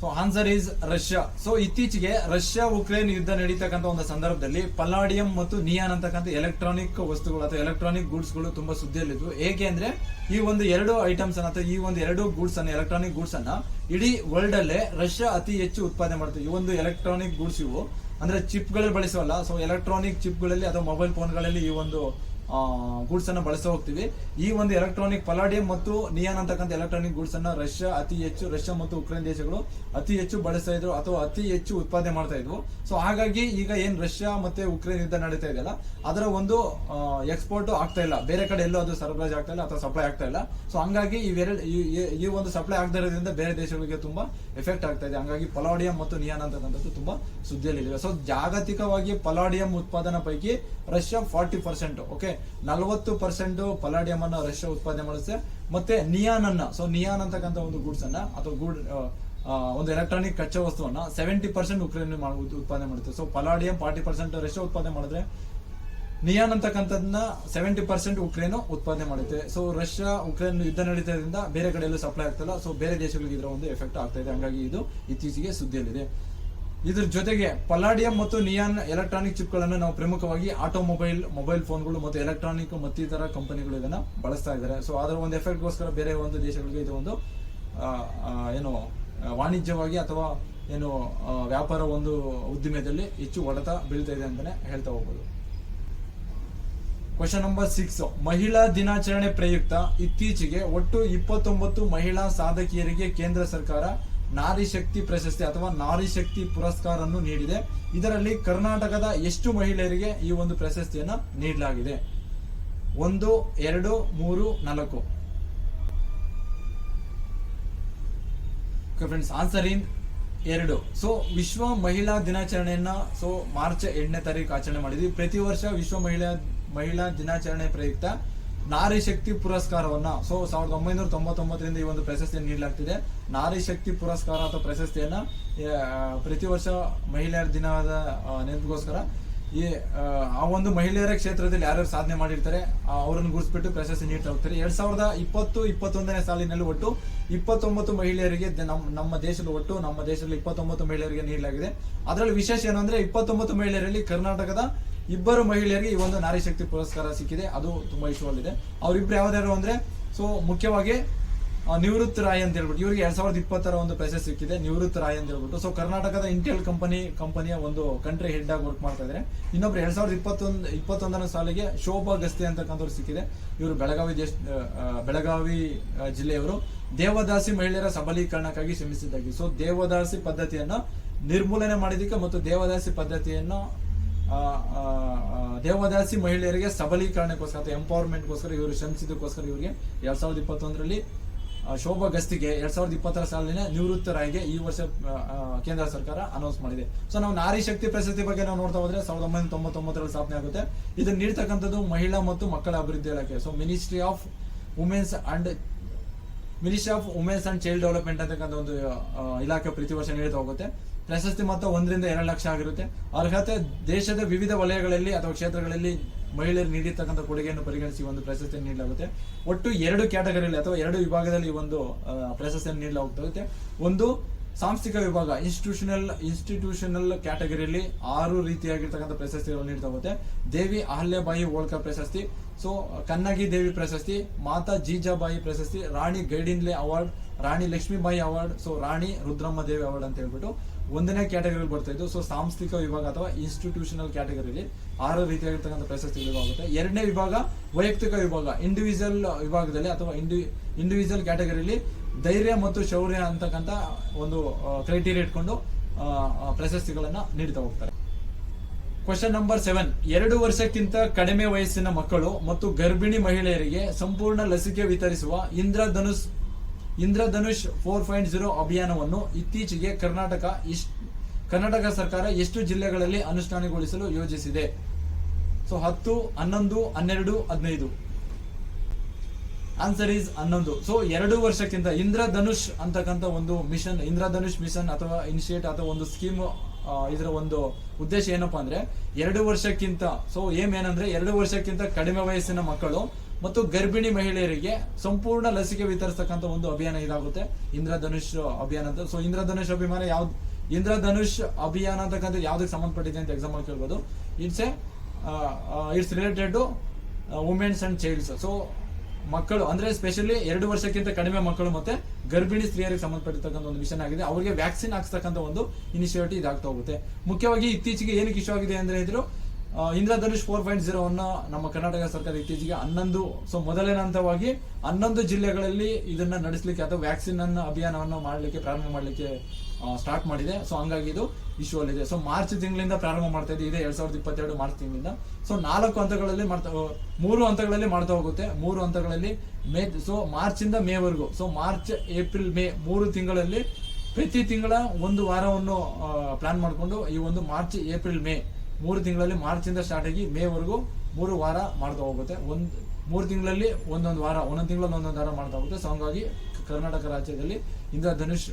So answer is Russia. So ಇತ್ತೀಚೆಗೆ ರಷ್ಯಾ ಉಕ್ರೇನ್ ಯುದ್ಧ ನಡೀತಕ್ಕಂಥ ಒಂದು ಸಂದರ್ಭದಲ್ಲಿ ಪಲಾಡಿಯಂ ಮತ್ತು ನಿಯಾನ್ ಅಂತಕ್ಕಂಥ ಎಲೆಕ್ಟ್ರಾನಿಕ್ ವಸ್ತುಗಳು ಅಥವಾ ಎಲೆಕ್ಟ್ರಾನಿಕ್ ಗೂಡ್ಸ್ ಗಳು ತುಂಬಾ ಸುದ್ದಿಯಲ್ಲಿದ್ವು. ಏಕೆ ಅಂದ್ರೆ ಈ ಒಂದು 2 ಐಟಮ್ಸ್ ಅಥವಾ ಈ ಒಂದು 2 ಗೂಡ್ಸ್ ಅನ್ನ, ಎಲೆಕ್ಟ್ರಾನಿಕ್ ಗೂಡ್ಸ್ ಅನ್ನ ಇಡೀ ವರ್ಲ್ಡ್ ಅಲ್ಲೇ ರಷ್ಯಾ ಅತಿ ಹೆಚ್ಚು ಉತ್ಪಾದನೆ ಮಾಡುತ್ತೆ. ಈ ಒಂದು ಎಲೆಕ್ಟ್ರಾನಿಕ್ ಗೂಡ್ಸ್ ಇವು ಅಂದ್ರೆ ಚಿಪ್ ಗಳಲ್ಲಿ ಬಳಸುವಲ್ಲ. ಸೊ ಎಲೆಕ್ಟ್ರಾನಿಕ್ ಚಿಪ್ ಗಳಲ್ಲಿ ಅಥವಾ ಮೊಬೈಲ್ ಫೋನ್ ಗಳಲ್ಲಿ ಈ ಒಂದು ಗೂಡ್ಸ್ ಅನ್ನ ಬಳಸ ಹೋಗ್ತೀವಿ. ಈ ಒಂದು ಎಲೆಕ್ಟ್ರಾನಿಕ್ ಪಲಾಡಿಯಂ ಮತ್ತು ನಿಯಾನ್ ಅಂತಕ್ಕಂಥ ಎಲೆಕ್ಟ್ರಾನಿಕ್ ಗೂಡ್ಸ್ ಅನ್ನ ರಷ್ಯಾ ಮತ್ತು ಉಕ್ರೇನ್ ದೇಶಗಳು ಅತಿ ಹೆಚ್ಚು ಬಳಸ್ತಾ ಇದ್ರು ಅಥವಾ ಅತಿ ಹೆಚ್ಚು ಉತ್ಪಾದನೆ ಮಾಡ್ತಾ ಇದ್ವು. ಸೊ ಹಾಗಾಗಿ ಈಗ ಏನ್ ರಷ್ಯಾ ಮತ್ತೆ ಉಕ್ರೇನ್ ಯುದ್ಧ ನಡೀತಾ ಇದೆಯಲ್ಲ, ಅದರ ಒಂದು ಎಕ್ಸ್ಪೋರ್ಟ್ ಆಗ್ತಾ ಇಲ್ಲ, ಬೇರೆ ಕಡೆ ಎಲ್ಲೂ ಅದು ಸರಬರಾಜು ಆಗ್ತಾ ಇಲ್ಲ ಅಥವಾ ಸಪ್ಲೈ ಆಗ್ತಾ ಇಲ್ಲ. ಸೊ ಹಂಗಾಗಿ ಈ ಒಂದು ಸಪ್ಲೈ ಆಗದೇ ಇರೋದ್ರಿಂದ ಬೇರೆ ದೇಶಗಳಿಗೆ ತುಂಬಾ ಎಫೆಕ್ಟ್ ಆಗ್ತಾ ಇದೆ. ಹಂಗಾಗಿ ಪಲಾಡಿಯಂ ಮತ್ತು ನಿಯಾನ್ ಅಂತಕ್ಕಂಥದ್ದು ತುಂಬಾ ಸುದ್ದಿಯಲ್ಲಿದೆ. ಸೊ ಜಾಗತಿಕವಾಗಿ ಪಲಾಡಿಯಂ ಉತ್ಪಾದನಾ ಪೈಕಿ ರಷ್ಯಾ 40%, ಓಕೆ, 40% ಪಲಾಡಿಯಂ ಅನ್ನ ರಷ್ಯಾ ಉತ್ಪಾದನೆ ಮಾಡುತ್ತೆ. ಮತ್ತೆ ನಿಯಾನ್ ಅನ್ನ, ಸೊ ನಿಯಾನ್ ಅಂತಕ್ಕಂಥ ಒಂದು ಗೂಡ್ಸ್ ಅನ್ನ ಅಥವಾ ಒಂದು ಎಲೆಕ್ಟ್ರಾನಿಕ್ ಕಚ್ಚಾ ವಸ್ತುವನ್ನ 70% ಉಕ್ರೇನ್ ಉತ್ಪಾದನೆ ಮಾಡುತ್ತೆ. ಸೊ ಪಲಾಡಿಯಂ 40% ರಷ್ಯಾ ಉತ್ಪಾದನೆ ಮಾಡಿದ್ರೆ, ನಿಯಾನ್ ಅಂತಕ್ಕಂಥದನ್ನ 70% ಉಕ್ರೇನ್ ಉತ್ಪಾದನೆ ಮಾಡುತ್ತೆ. ಸೊ ರಷ್ಯಾ ಉಕ್ರೇನ್ ಯುದ್ಧ ನಡೀತದ್ರಿಂದ ಬೇರೆ ಕಡೆ ಎಲ್ಲೂ ಸಪ್ಲೈ ಆಗ್ತಿಲ್ಲ. ಸೊ ಬೇರೆ ದೇಶಗಳಿಗೆ ಇದರ ಒಂದು ಎಫೆಕ್ಟ್ ಆಗ್ತಾ ಇದೆ. ಹಂಗಾಗಿ ಇದು ಇತ್ತೀಚೆಗೆ ಸುದ್ದಿಯಲ್ಲಿದೆ. ಇದ್ರ ಜೊತೆಗೆ ಪಲಾಡಿಯಂ ಮತ್ತು ನಿಯಾನ್ ಎಲೆಕ್ಟ್ರಾನಿಕ್ ಚಿಪ್ ಗಳನ್ನು ನಾವು ಪ್ರಮುಖವಾಗಿ ಮೊಬೈಲ್ ಫೋನ್ಗಳು ಮತ್ತು ಎಲೆಕ್ಟ್ರಾನಿಕ್ ಮತ್ತಿತರ ಕಂಪನಿಗಳು ಇದನ್ನ ಬಳಸ್ತಾ ಇದ್ದಾರೆ. ಸೊ ಅದರ ಒಂದು ಎಫೆಕ್ಟ್ ಗೋಸ್ಕರ ಬೇರೆ ಒಂದು ದೇಶಗಳಿಗೆ ಇದು ಒಂದು ವಾಣಿಜ್ಯವಾಗಿ ಅಥವಾ ವ್ಯಾಪಾರ ಒಂದು ಉದ್ದಿಮೆದಲ್ಲಿ ಹೆಚ್ಚು ಹೊಡೆತ ಬೀಳ್ತಾ ಇದೆ ಅಂತಾನೆ ಹೇಳ್ತಾ ಹೋಗ್ಬೋದು. Question number 6. ಮಹಿಳಾ ದಿನಾಚರಣೆ ಪ್ರಯುಕ್ತ ಇತ್ತೀಚೆಗೆ ಒಟ್ಟು 29 ಮಹಿಳಾ ಸಾಧಕಿಯರಿಗೆ ಕೇಂದ್ರ ಸರ್ಕಾರ ನಾರಿ ಶಕ್ತಿ ಪ್ರಶಸ್ತಿ ಅಥವಾ ನಾರಿ ಶಕ್ತಿ ಪುರಸ್ಕಾರವನ್ನು ನೀಡಿದೆ. ಇದರಲ್ಲಿ ಕರ್ನಾಟಕದ ಎಷ್ಟು ಮಹಿಳೆಯರಿಗೆ ಈ ಒಂದು ಪ್ರಶಸ್ತಿಯನ್ನು ನೀಡಲಾಗಿದೆ? 1, 2, 3, 4. Friends, answer in 2. ಸೊ ವಿಶ್ವ ಮಹಿಳಾ ದಿನಾಚರಣೆಯನ್ನ ಮಾರ್ಚ್ 8ನೇ ತಾರೀಕು ಆಚರಣೆ ಮಾಡಿದ್ವಿ. ಪ್ರತಿ ವರ್ಷ ವಿಶ್ವ ಮಹಿಳಾ ದಿನಾಚರಣೆ ಪ್ರಯುಕ್ತ ನಾರಿ ಶಕ್ತಿ ಪುರಸ್ಕಾರವನ್ನ 1999ರಿಂದ ಈ ಒಂದು ಪ್ರಶಸ್ತಿಯನ್ನು ನೀಡಲಾಗ್ತಿದೆ. ನಾರಿ ಶಕ್ತಿ ಪುರಸ್ಕಾರ ಅಥವಾ ಪ್ರಶಸ್ತಿಯನ್ನ ಪ್ರತಿ ವರ್ಷ ಮಹಿಳೆಯರ ದಿನದ ನೆನಪಿಗೋಸ್ಕರ ಆ ಒಂದು ಮಹಿಳೆಯರ ಕ್ಷೇತ್ರದಲ್ಲಿ ಯಾರ್ಯಾರು ಸಾಧನೆ ಮಾಡಿರ್ತಾರೆ ಅವರನ್ನು ಗುರುತಿಸ್ಬಿಟ್ಟು ಪ್ರಶಸ್ತಿ ನೀಡ್ತಾ ಹೋಗ್ತಾರೆ. 2020-21ನೇ ಸಾಲಿನಲ್ಲಿ ಒಟ್ಟು 29 ಮಹಿಳೆಯರಿಗೆ ನಮ್ಮ ದೇಶದಲ್ಲಿ 29 ಮಹಿಳೆಯರಿಗೆ ನೀಡಲಾಗಿದೆ. ಅದರಲ್ಲಿ ವಿಶೇಷ ಏನಂದ್ರೆ 29 ಮಹಿಳೆಯರಲ್ಲಿ ಕರ್ನಾಟಕದ 2 ಮಹಿಳೆಯರಿಗೆ ಈ ಒಂದು ನಾರಿ ಶಕ್ತಿ ಪುರಸ್ಕಾರ ಸಿಕ್ಕಿದೆ. ಅದು ತುಂಬಾ ಇಷ್ಟವಾಗಿದೆ. ಅವರಿಬ್ರು ಯಾವ್ದಾರು ಅಂದ್ರೆ, ಸೊ ಮುಖ್ಯವಾಗಿ ನಿವೃತ್ ರಾಯ್ ಅಂತ ಹೇಳ್ಬಿಟ್ಟು ಇವರಿಗೆ 2020 ಒಂದು ಪ್ರಶಸ್ತಿ ಸಿಕ್ಕಿದೆ. ನಿವೃತ್ ರಾಯ್ ಅಂತ ಹೇಳ್ಬಿಟ್ಟು ಸೊ ಕರ್ನಾಟಕದ ಇಂಟೆಲ್ ಕಂಪನಿಯ ಒಂದು ಕಂಟ್ರಿ ಹೆಡ್ ಆಗಿ ವರ್ಕ್ ಮಾಡ್ತಾ ಇದ್ದಾರೆ. ಇನ್ನೊಬ್ರು 2021ನೇ ಸಾಲಿಗೆ ಶೋಭಾ ಗಸ್ತಿ ಅಂತಕ್ಕಂಥವ್ರು ಸಿಕ್ಕಿದೆ. ಇವರು ಬೆಳಗಾವಿ ಜಿಲ್ಲೆಯವರು. ದೇವದಾಸಿ ಮಹಿಳೆಯರ ಸಬಲೀಕರಣಕ್ಕಾಗಿ ಶ್ರಮಿಸಿದ್ದಾಗಿ. ಸೊ ದೇವದಾಸಿ ಪದ್ಧತಿಯನ್ನ ನಿರ್ಮೂಲನೆ ಮಾಡಿದಕ್ಕೆ ಮತ್ತು ದೇವದಾಸಿ ಮಹಿಳೆಯರಿಗೆ ಸಬಲೀಕರಣಕ್ಕೋಸ್ಕರ ಅಥವಾ ಎಂಪವರ್ಮೆಂಟ್ಗೋಸ್ಕರ ಇವರು ಶ್ರಮಿಸಿದಕ್ಕೋಸ್ಕರ ಇವರಿಗೆ 2021ರಲ್ಲಿ ಶೋಭಾ ಗಸ್ತಿಗೆ 2020 ಸಾಲಿನ ನಿವೃತ್ತ ರಾಯ್ಗೆ ಈ ವರ್ಷ ಕೇಂದ್ರ ಸರ್ಕಾರ ಅನೌನ್ಸ್ ಮಾಡಿದೆ. ಸೊ ನಾವು ನಾರಿ ಶಕ್ತಿ ಪ್ರಶಸ್ತಿ ಬಗ್ಗೆ ನಾವು ನೋಡ್ತಾ ಹೋದ್ರೆ 1999ರಲ್ಲಿ ಸ್ಥಾಪನೆ ಆಗುತ್ತೆ. ಇದನ್ನ ನೀಡ್ತಕ್ಕಂಥದ್ದು ಮಹಿಳಾ ಮತ್ತು ಮಕ್ಕಳ ಅಭಿವೃದ್ಧಿ ಇಲಾಖೆ. So ministry of women's and child development ಅಂತಕ್ಕಂಥ ಒಂದು ಇಲಾಖೆ ಪ್ರತಿ ವರ್ಷ ನೀಡ್ತಾ ಹೋಗುತ್ತೆ. ಪ್ರಶಸ್ತಿ ಮೊತ್ತ 1-2 ಲಕ್ಷ ಆಗಿರುತ್ತೆ. ಅರ್ಹತೆ ದೇಶದ ವಿವಿಧ ವಲಯಗಳಲ್ಲಿ ಅಥವಾ ಕ್ಷೇತ್ರಗಳಲ್ಲಿ ಮಹಿಳೆಯರು ನೀಡಿರ್ತಕ್ಕಂಥ ಕೊಡುಗೆಯನ್ನು ಪರಿಗಣಿಸಿ ಒಂದು ಪ್ರಶಸ್ತಿಯನ್ನು ನೀಡಲಾಗುತ್ತೆ. ಒಟ್ಟು 2 ಕ್ಯಾಟಗರಿಯಲ್ಲಿ ಅಥವಾ 2 ವಿಭಾಗದಲ್ಲಿ ಈ ಒಂದು ಪ್ರಶಸ್ತಿಯನ್ನು ನೀಡಲಾಗುತ್ತದೆ. ಒಂದು ಸಾಂಸ್ಥಿಕ ವಿಭಾಗ ಇನ್ಸ್ಟಿಟ್ಯೂಷನಲ್ ಕ್ಯಾಟಗರಿಯಲ್ಲಿ 6 ರೀತಿಯಾಗಿರ್ತಕ್ಕಂಥ ಪ್ರಶಸ್ತಿಗಳನ್ನು ನೀಡ್ತಾ ಹೋಗುತ್ತೆ. ದೇವಿ ಅಹಲ್ಯಾಬಾಯಿ ಹೋಳ್ಕರ್ ಪ್ರಶಸ್ತಿ, ಸೊ ಕನ್ನಗಿ ದೇವಿ ಪ್ರಶಸ್ತಿ, ಮಾತಾ ಜೀಜಾಬಾಯಿ ಪ್ರಶಸ್ತಿ, ರಾಣಿ ಗೈಡಿನ್ಲೆ award, Rani Lakshmibai award, so ರಾಣಿ ರುದ್ರಮ್ಮ ದೇವಿ ಅವಾರ್ಡ್ ಅಂತ ಹೇಳ್ಬಿಟ್ಟು 1ನೇ ಕ್ಯಾಟಗರಿ ಬರ್ತಾ ಇದ್ದು. ಸೊ ಸಾಂಸ್ಥಿಕ ವಿಭಾಗ ಅಥವಾ ಇನ್ಸ್ಟಿಟ್ಯೂಷನಲ್ ಕ್ಯಾಟಗರಿಯಲ್ಲಿ 6 ರೀತಿಯಾಗಿರ್ತಕ್ಕಂಥ ಪ್ರಶಸ್ತಿಗಳು ಆಗುತ್ತೆ. 2ನೇ ವಿಭಾಗ ವೈಯಕ್ತಿಕ ವಿಭಾಗ ಇಂಡಿವಿಜುವಲ್ ವಿಭಾಗದಲ್ಲಿ ಅಥವಾ ಇಂಡಿವಿಜುವಲ್ ಕ್ಯಾಟಗರಿಯಲ್ಲಿ ಧೈರ್ಯ ಮತ್ತು ಶೌರ್ಯ ಅಂತಕ್ಕಂಥ ಒಂದು ಕ್ರೈಟೀರಿಯಾ ಇಟ್ಕೊಂಡು ಪ್ರಶಸ್ತಿಗಳನ್ನ ನೀಡ್ತಾ ಹೋಗ್ತಾರೆ. ಕ್ವಶನ್ ನಂಬರ್ 7, 2 ವರ್ಷಕ್ಕಿಂತ ಕಡಿಮೆ ವಯಸ್ಸಿನ ಮಕ್ಕಳು ಮತ್ತು ಗರ್ಭಿಣಿ ಮಹಿಳೆಯರಿಗೆ ಸಂಪೂರ್ಣ ಲಸಿಕೆ ವಿತರಿಸುವ ಇಂದ್ರಧನುಷ್ 4.0 ಅಭಿಯಾನವನ್ನು ಇತ್ತೀಚೆಗೆ ಕರ್ನಾಟಕ ಸರ್ಕಾರ ಎಷ್ಟು ಜಿಲ್ಲೆಗಳಲ್ಲಿ ಅನುಷ್ಠಾನಗೊಳಿಸಲು ಯೋಜಿಸಿದೆ? ಸೊ 10, 11, 12, 15. Answer is 11. ಸೊ 2 ವರ್ಷಕ್ಕಿಂತ ಇಂದ್ರಧನುಷ್ ಅಂತಕ್ಕಂಥ ಒಂದು ಇಂದ್ರಧನುಷ್ ಮಿಷನ್ ಅಥವಾ ಇನಿಷಿಯೇಟ್ ಅಥವಾ ಒಂದು ಸ್ಕೀಮ್, ಇದರ ಒಂದು ಉದ್ದೇಶ ಏನಪ್ಪಾ ಅಂದ್ರೆ 2 ವರ್ಷಕ್ಕಿಂತ, ಸೊ ಏನಂದ್ರೆ 2 ವರ್ಷಕ್ಕಿಂತ ಕಡಿಮೆ ವಯಸ್ಸಿನ ಮಕ್ಕಳು ಮತ್ತು ಗರ್ಭಿಣಿ ಮಹಿಳೆಯರಿಗೆ ಸಂಪೂರ್ಣ ಲಸಿಕೆ ವಿತರಿಸತಕ್ಕಂಥ ಒಂದು ಅಭಿಯಾನ ಇದಾಗುತ್ತೆ, ಇಂದ್ರಧನುಷ್ ಅಭಿಯಾನ ಅಂತ. ಸೊ ಇಂದ್ರಧನುಷ್ ಅಭಿಯಾನ ಅಂತಕ್ಕಂಥ ಯಾವ್ದಕ್ಕೆ ಸಂಬಂಧಪಟ್ಟಿದೆ ಅಂತ ಎಕ್ಸಾಮ್ ಅಲ್ಲಿ ಕೇಳ್ಬೋದು. It's related to women's and childs. So ಮಕ್ಕಳು ಅಂದ್ರೆ ಸ್ಪೆಷಲಿ 2 ವರ್ಷಕ್ಕಿಂತ ಕಡಿಮೆ ಮಕ್ಕಳು ಮತ್ತೆ ಗರ್ಭಿಣಿ ಸ್ತ್ರೀಯರಿಗೆ ಸಂಬಂಧಪಟ್ಟಿರ್ತಕ್ಕಂಥ ಒಂದು ಮಿಷನ್ ಆಗಿದೆ. ಅವರಿಗೆ ವ್ಯಾಕ್ಸಿನ್ ಹಾಕ್ಸ್ತಕ್ಕಂಥ ಒಂದು ಇನಿಷಿಯೇಟಿವ್ ಇದಾಗ್ತಾ ಹೋಗುತ್ತೆ. ಮುಖ್ಯವಾಗಿ ಇತ್ತೀಚೆಗೆ ಏನಕ್ಕೆ ಇಶ್ಯೂ ಆಗಿದೆ ಅಂದ್ರೆ ಇದ್ರು ಇಂದ್ರಧನುಷ್ 4.0 ಅನ್ನು ನಮ್ಮ ಕರ್ನಾಟಕ ಸರ್ಕಾರ ಇತ್ತೀಚೆಗೆ 11, ಸೊ ಮೊದಲನೇ ಹಂತವಾಗಿ 11 ಜಿಲ್ಲೆಗಳಲ್ಲಿ ಇದನ್ನ ನಡೆಸಲಿಕ್ಕೆ ಅಥವಾ ವ್ಯಾಕ್ಸಿನ್ ಅಭಿಯಾನವನ್ನು ಪ್ರಾರಂಭ ಮಾಡಲಿಕ್ಕೆ ಸ್ಟಾರ್ಟ್ ಮಾಡಿದೆ. ಸೊ ಹಂಗಾಗಿ ಇದು ಇಶ್ಯೂ ಅಲ್ಲಿದೆ. ಸೊ ಮಾರ್ಚ್ ತಿಂಗಳಿಂದ ಪ್ರಾರಂಭ ಮಾಡ್ತಾ ಇದೆ 2022 ಮಾರ್ಚ್ ತಿಂಗಳಿಂದ. ಸೊ 3 ಹಂತಗಳಲ್ಲಿ ಮಾಡ್ತಾ ಹೋಗುತ್ತೆ. 3 ಹಂತಗಳಲ್ಲಿ ಸೊ ಮಾರ್ಚ್ ಇಂದ ಮೇ ವರೆಗೂ, ಸೊ ಮಾರ್ಚ್, ಏಪ್ರಿಲ್, ಮೇ 3 ತಿಂಗಳಲ್ಲಿ ಪ್ರತಿ ತಿಂಗಳ 1 ವಾರವನ್ನು ಪ್ಲಾನ್ ಮಾಡಿಕೊಂಡು ಈ ಒಂದು ಮಾರ್ಚ್, ಏಪ್ರಿಲ್, ಮೇ 3 ತಿಂಗಳಲ್ಲಿ ಮಾರ್ಚ್ ಇಂದ ಸ್ಟಾರ್ಟ್ ಆಗಿ ಮೇ ವರೆಗೂ 3 ವಾರ ಮಾಡ್ತಾ ಹೋಗುತ್ತೆ. 3 ತಿಂಗಳಲ್ಲಿ ಒಂದೊಂದು ವಾರ ಮಾಡ್ತಾ ಹೋಗುತ್ತೆ. ಸೊ ಹಂಗಾಗಿ ಕರ್ನಾಟಕ ರಾಜ್ಯದಲ್ಲಿ ಇಂದ್ರಧನುಷ್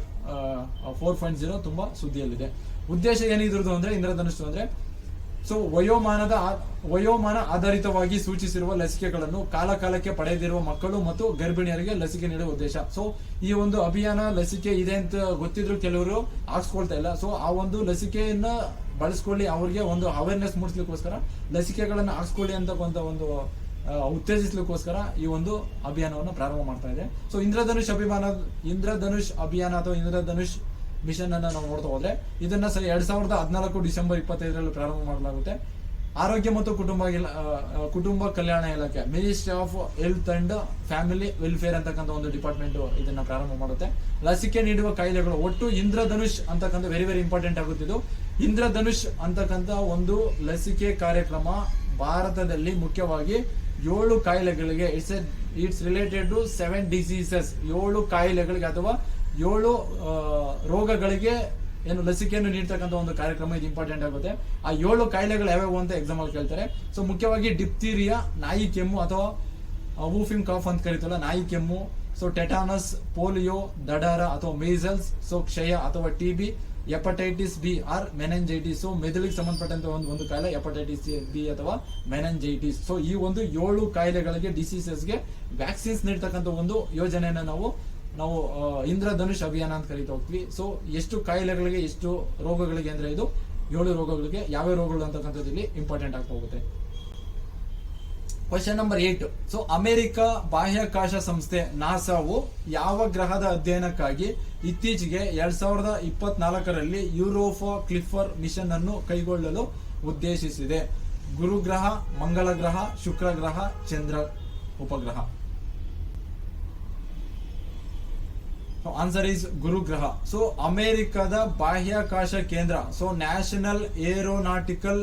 4.0 ತುಂಬಾ ಸುದ್ದಿಯಲ್ಲಿದೆ. ಉದ್ದೇಶ ಏನಿದ್ರದ್ದು ಅಂದ್ರೆ ಇಂದ್ರಧನುಷ್ ಅಂದ್ರೆ ಸೊ ವಯೋಮಾನ ಆಧಾರಿತವಾಗಿ ಸೂಚಿಸಿರುವ ಲಸಿಕೆಗಳನ್ನು ಕಾಲಕ್ಕೆ ಪಡೆದಿರುವ ಮಕ್ಕಳು ಮತ್ತು ಗರ್ಭಿಣಿಯರಿಗೆ ಲಸಿಕೆ ನೀಡುವ ಉದ್ದೇಶ. ಸೊ ಈ ಒಂದು ಅಭಿಯಾನ ಲಸಿಕೆ ಇದೆ ಅಂತ ಗೊತ್ತಿದ್ರು ಕೆಲವರು ಹಾಕ್ಸ್ಕೊಳ್ತಾ ಇಲ್ಲ. ಸೊ ಆ ಒಂದು ಲಸಿಕೆಯನ್ನ ಬಳಸ್ಕೊಳ್ಳಿ, ಅವ್ರಿಗೆ ಒಂದು ಅವೇರ್ನೆಸ್ ಮೂಡಿಸ್ಲಿಕ್ಕೋಸ್ಕರ ಲಸಿಕೆಗಳನ್ನ ಹಾಕ್ಸ್ಕೊಳ್ಳಿ ಅಂತ ಒಂದು ಉತ್ತೇಜಿಸ್ಲಿಕ್ಕೋಸ್ಕರ ಈ ಒಂದು ಅಭಿಯಾನವನ್ನು ಪ್ರಾರಂಭ ಮಾಡ್ತಾ ಇದೆ. ಸೊ ಇಂದ್ರಧನುಷ್ ಅಭಿಯಾನ ಅಥವಾ ಇಂದ್ರಧನುಷ್ ಮಿಷನ್ ಅನ್ನ ನಾವು ನೋಡ್ತಾ ಹೋದ್ರೆ ಇದನ್ನ 2014 ಡಿಸೆಂಬರ್ 25 ಪ್ರಾರಂಭ ಮಾಡಲಾಗುತ್ತೆ. ಆರೋಗ್ಯ ಮತ್ತು ಕುಟುಂಬ ಕಲ್ಯಾಣ ಇಲಾಖೆ, ministry of health and family welfare ಅಂತಕ್ಕಂಥ ಒಂದು ಡಿಪಾರ್ಟ್ಮೆಂಟ್ ಇದನ್ನ ಪ್ರಾರಂಭ ಮಾಡುತ್ತೆ. ಲಸಿಕೆ ನೀಡುವ ಕಾಯಿಲೆಗಳು ಒಟ್ಟು ಇಂದ್ರಧನುಷ್ ಅಂತಕ್ಕಂಥ ವೆರಿ ವೆರಿ ಇಂಪಾರ್ಟೆಂಟ್ ಆಗುತ್ತಿದ್ದು, ಇಂದ್ರಧನುಷ್ ಅಂತಕ್ಕಂಥ ಒಂದು ಲಸಿಕೆ ಕಾರ್ಯಕ್ರಮ ಭಾರತದಲ್ಲಿ ಮುಖ್ಯವಾಗಿ 7 ಕಾಯಿಲೆಗಳಿಗೆ ಇಟ್ಸ್ ರಿಲೇಟೆಡ್ ಟು 7 ಡಿಸೀಸಸ್, 7 ಕಾಯಿಲೆಗಳಿಗೆ ಅಥವಾ 7 ರೋಗಗಳಿಗೆ ಏನು ಲಸಿಕೆಯನ್ನು ನೀಡ್ತಕ್ಕಂಥ ಒಂದು ಕಾರ್ಯಕ್ರಮ ಇದು ಇಂಪಾರ್ಟೆಂಟ್ ಆಗುತ್ತೆ. ಆ 7 ಕಾಯಿಲೆಗಳು ಯಾವ್ಯಾವು ಅಂತ ಎಕ್ಸಾಮ್ ಅಲ್ಲಿ ಕೇಳ್ತಾರೆ. ಸೊ ಮುಖ್ಯವಾಗಿ ಡಿಪ್ತೀರಿಯಾ, ನಾಯಿ ಕೆಮ್ಮು ಅಥವಾ ವೂಫಿಂಗ್ ಕಾಫ್ ಅಂತ ಕರೀತಲ್ಲ, ನಾಯಿ ಕೆಮ್ಮು. ಸೊ ಟೆಟಾನಸ್, ಪೋಲಿಯೋ, ದಡಾರ ಅಥವಾ ಮೀಸಲ್ಸ್, ಸೊ ಕ್ಷಯ ಅಥವಾ TB, hepatitis B or meningitis. So ಮೆದುಳಿಗೆ ಸಂಬಂಧಪಟ್ಟಂತ ಒಂದು ಕಾಯಿಲೆ ಹೆಪಟೈಟಿಸ್ ಬಿ ಅಥವಾ ಮೆನೆಂಜೈಟಿಸ್. ಸೊ ಈ ಒಂದು 7 ಕಾಯಿಲೆಗಳಿಗೆ ಡಿಸೀಸಸ್ಗೆ ವ್ಯಾಕ್ಸಿನ್ಸ್ ನೀಡ್ತಕ್ಕಂಥ ಒಂದು ಯೋಜನೆಯನ್ನ ನಾವು ಇಂದ್ರಧನುಷ್ ಅಭಿಯಾನ ಅಂತ ಕರೀತಾ ಹೋಗ್ತೀವಿ. ಸೊ ಎಷ್ಟು ಕಾಯಿಲೆಗಳಿಗೆ, ಎಷ್ಟು ರೋಗಗಳಿಗೆ ಅಂದ್ರೆ ಇದು 7 ರೋಗಗಳಿಗೆ ಯಾವ್ಯಾವ ರೋಗಗಳು ಅಂತಕ್ಕಂಥದ್ದು ಇಲ್ಲಿ ಇಂಪಾರ್ಟೆಂಟ್ ಆಗ್ತಾ ಹೋಗುತ್ತೆ. Question number 8. ಸೊ ಅಮೆರಿಕ ಬಾಹ್ಯಾಕಾಶ ಸಂಸ್ಥೆ ನಾಸಾವು ಯಾವ ಗ್ರಹದ ಅಧ್ಯಯನಕ್ಕಾಗಿ ಇತ್ತೀಚೆಗೆ 2024ರಲ್ಲಿ ಯುರೋಪಾ ಕ್ಲಿಪ್ಪರ್ ಮಿಷನ್ ಅನ್ನು ಕೈಗೊಳ್ಳಲು ಉದ್ದೇಶಿಸಿದೆ? ಗುರುಗ್ರಹ, ಮಂಗಳ ಗ್ರಹ, ಶುಕ್ರ ಗ್ರಹ, ಚಂದ್ರ ಉಪಗ್ರಹ. Answer is ಗುರುಗ್ರಹ. ಸೊ ಅಮೆರಿಕದ ಬಾಹ್ಯಾಕಾಶ ಕೇಂದ್ರ, so national aeronautical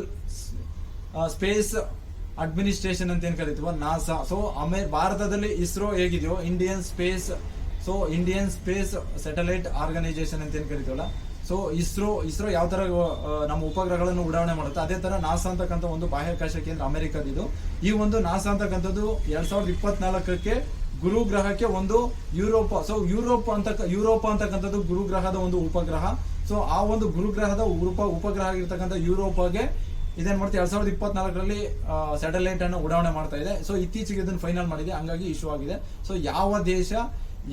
space administration ಅಂತ ಏನ್ ಕರಿತೀವ ನಾಸಾ. ಸೊ ಭಾರತದಲ್ಲಿ ಇಸ್ರೋ ಹೇಗಿದೆಯೋ ಇಂಡಿಯನ್ ಸ್ಪೇಸ್ ಸ್ಯಾಟಲೈಟ್ ಆರ್ಗನೈಸೇಷನ್ ಅಂತ ಏನ್ ಕರಿತೀವಲ್ಲ, ಸೊ ಇಸ್ರೋ ಯಾವ ತರ ನಮ್ಮ ಉಪಗ್ರಹಗಳನ್ನು ಉಡಾವಣೆ ಮಾಡುತ್ತೆ, ಅದೇ ತರ ನಾಸಾ ಅಂತಕ್ಕಂಥ ಒಂದು ಬಾಹ್ಯಾಕಾಶ ಕೇಂದ್ರ ಅಮೆರಿಕದಿದು. ಈ ಒಂದು ನಾಸಾ ಅಂತಕ್ಕಂಥದ್ದು 2024ಕ್ಕೆ ಗುರುಗ್ರಹಕ್ಕೆ ಒಂದು ಯುರೋಪಾ ಅಂತಕ್ಕಂಥದ್ದು ಗುರುಗ್ರಹದ ಒಂದು ಉಪಗ್ರಹ. ಸೊ ಆ ಒಂದು ಗುರುಗ್ರಹದ ಉಪಗ್ರಹ ಆಗಿರ್ತಕ್ಕಂಥ ಯುರೋಪಾಗೆ ಇದೇನ್ ಮಾಡ್ತೀವಿ 2024ರಲ್ಲಿ ಸ್ಯಾಟಲೈಟ್ ಅನ್ನು ಉಡಾವಣೆ ಮಾಡ್ತಾ ಇದೆ. ಸೊ ಇತ್ತೀಚೆಗೆ ಇದನ್ನು ಫೈನಲ್ ಮಾಡಿದೆ, ಹಂಗಾಗಿ ಇಶ್ಯೂ ಆಗಿದೆ. ಸೊ ಯಾವ ದೇಶ